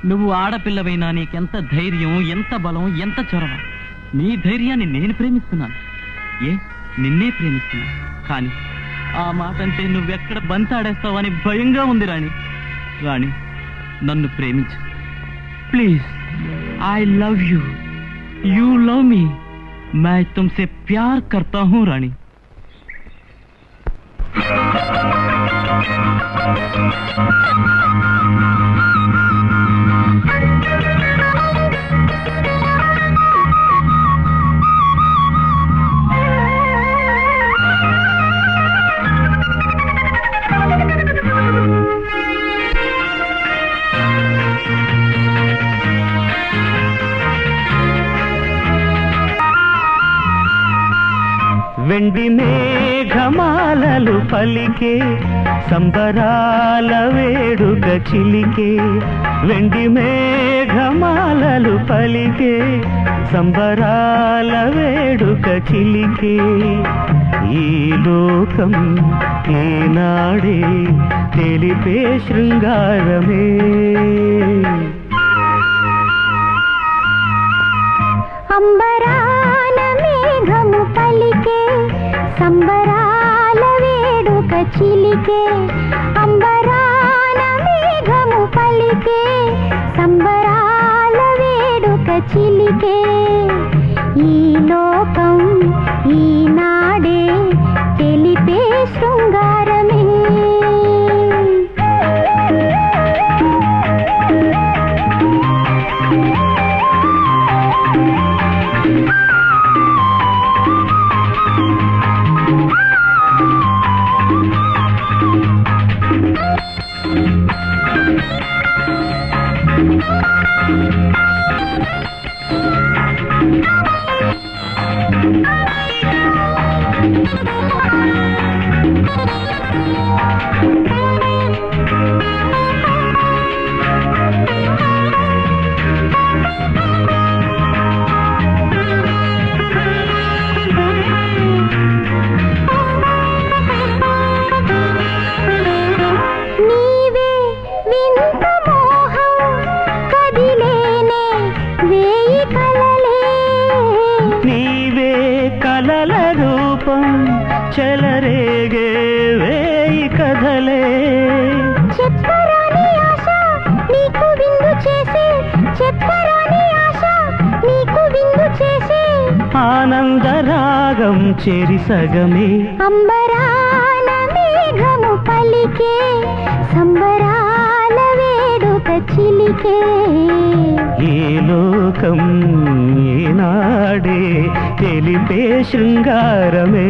Speaker 3: నువ్వు ఆడపిల్లవైనా నీకెంత ధైర్యం, ఎంత బలం, ఎంత చొరవ. నీ ధైర్యాన్ని నేను ప్రేమిస్తున్నాను. నిన్నే ప్రేమిస్తున్నాను. కానీ ఆ మాట అంటే నువ్వెక్కడ బంతాడేస్తావని భయంగా ఉంది రాణి. రాణి, నన్ను ప్రేమించు please. I love you, you love మీ. मैं तुमसे प्यार करता हूँ रानी.
Speaker 8: వెండి మేఘమాలలు పలికే సంబరాల వేడుక చిలికే. వెండి మేఘమాలలు పలికే సంబరాల వేడుక చిలికే. ఈ లోకం ఈనాడే తెలిపే శృంగారమే.
Speaker 2: అంబరాన మేఘము పలికే సంబరాల వేడుక చిలికే. అంబరాన మేఘము పలికే సంబరాల వేడుక చిలికే. ఈ లోకం ఈనాడే తెలిపే శృంగారమే.
Speaker 8: చెలరేగే వేయి కథలే.
Speaker 2: చెప్పరాని ఆశ నీకు విందు చేసే, చెప్పరాని ఆశ నీకు విందు చేసే.
Speaker 8: ఆనందరాగం చెరి సగమే.
Speaker 2: అంబరాన మేఘము పలికే సంబరాల వేడుక చిలికే.
Speaker 8: ఈ లోకం ఈనాడే తెలిపే శృంగారమే.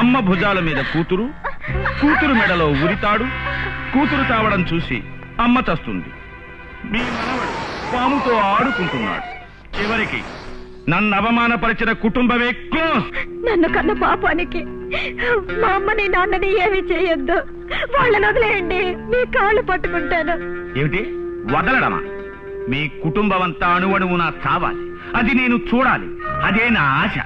Speaker 4: అమ్మ భుజాల మీద కూతురు, కూతురు మెడలో ఉరితాడు, కూతురు తావడం చూసి అమ్మ చస్తుంది. మీ మనవడు పాముతో ఆడుకుంటున్నాడు. చివరికి నన్ను అవమానపరిచిన కుటుంబమే క్లోజ్.
Speaker 2: నన్ను కన్న పాపానికి మా అమ్మని నాన్నని ఏమి చేయొద్దు. వాళ్ళని వదిలేయండి, మీ కాళ్ళు పట్టుకుంటాను.
Speaker 4: ఏమిటి వదలడమా? మీ కుటుంబం అంతా అణువణువునా చావాలి. అది నేను చూడాలి. అదే నా ఆశ.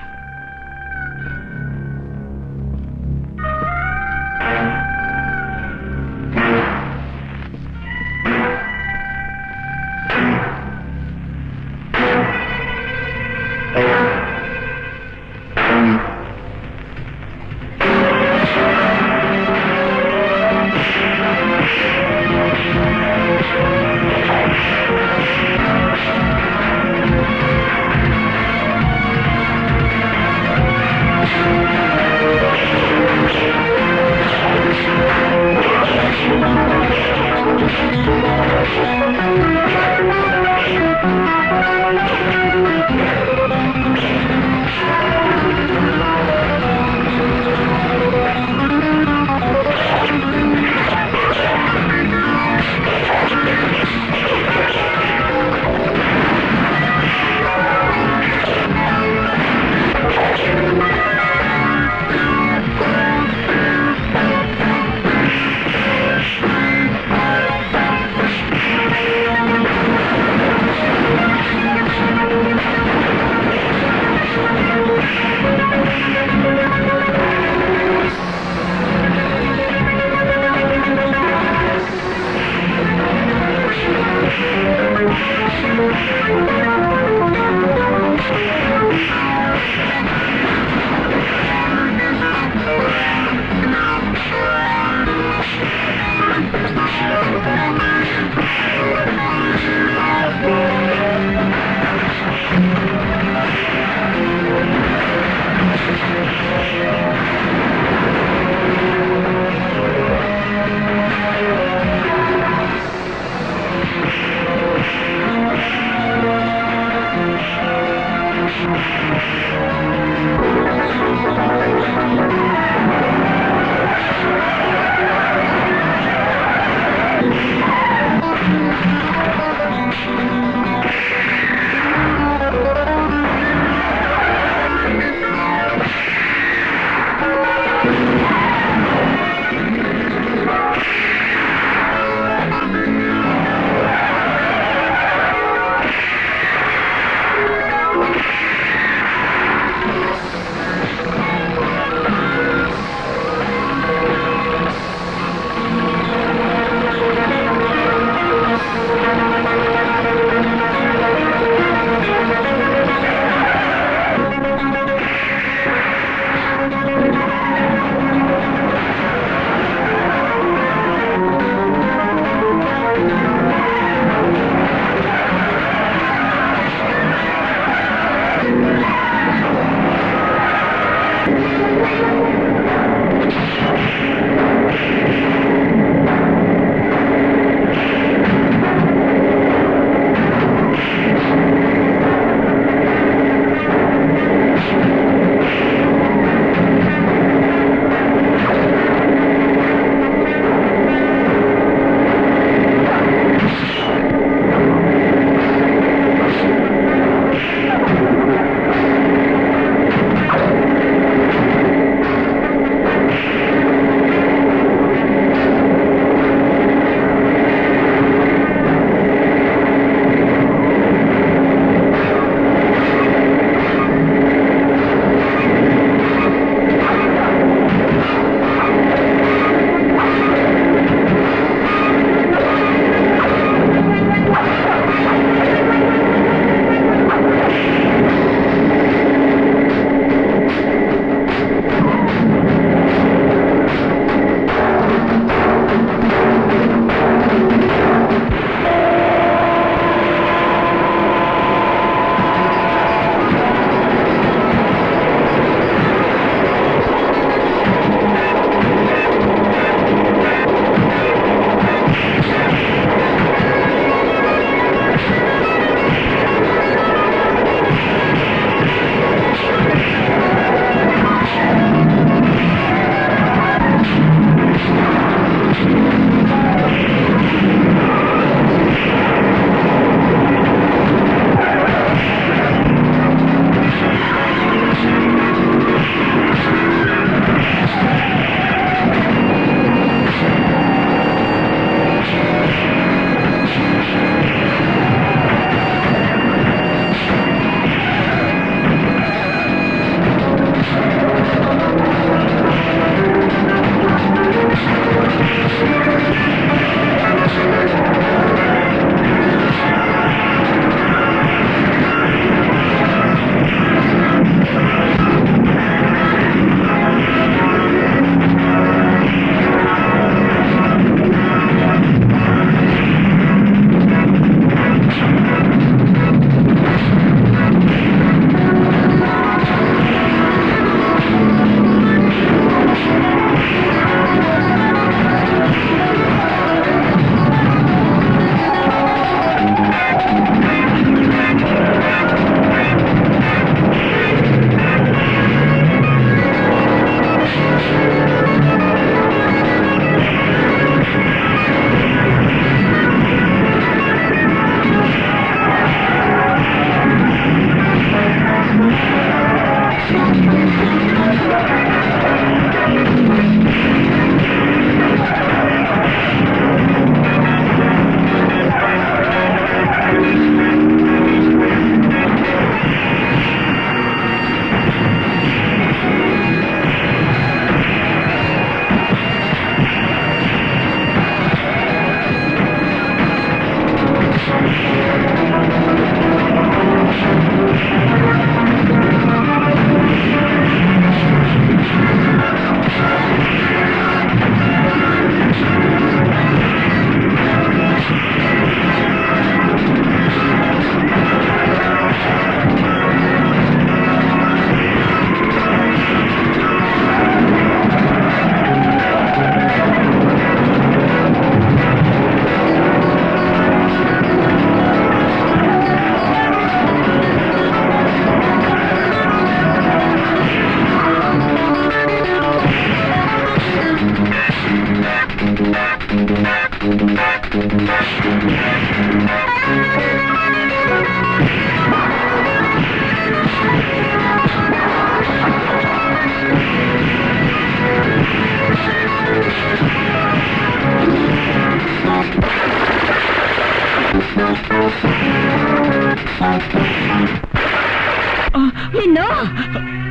Speaker 2: నిన్ను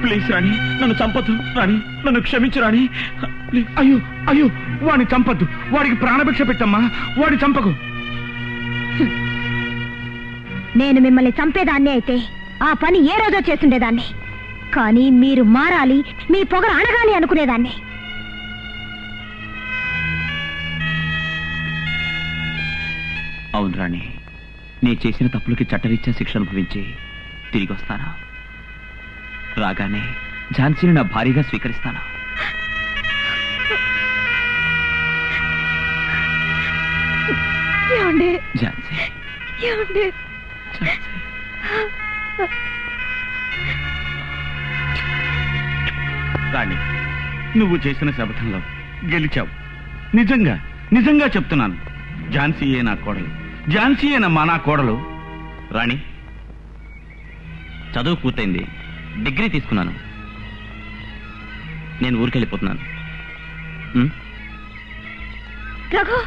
Speaker 4: ప్లీజ్ రాణి, నన్ను చంపొద్దు రాణి, నన్ను క్షమించు రాణి. అయ్యో అయ్యో, వాడిని చంపొద్దు, వాడికి ప్రాణభిక్ష పెట్టమ్మా, వాడి చంపకు.
Speaker 2: నేను మిమ్మల్ని చంపేదాన్ని అయితే ఆ పని ఏ రోజో చేస్తుండేదాన్ని, కానీ మీరు మారాలి, మీ పొగరు అణగాలి అనుకునేదాన్ని.
Speaker 6: అవును రాణి, నీ చేసిన తప్పులకి చట్టరీత్యా శిక్ష అనుభవించి తిరిగి వస్తాను. రాగానే ఝాన్సీని నా భారీగా స్వీకరిస్తాను. ఝాన్సీ,
Speaker 4: రాణి, నువ్వు చేసిన శపథంలో గెలిచావు. నిజంగా నిజంగా చెప్తున్నాను, ఝాన్సీయే నా కోడలు, ఝాన్సీయేనమ్మా నా కోడలు.
Speaker 3: రాణి, చదువు పూర్తయింది, డిగ్రీ తీసుకున్నాను, నేను ఊరికెళ్ళిపోతున్నాను.
Speaker 2: రఘు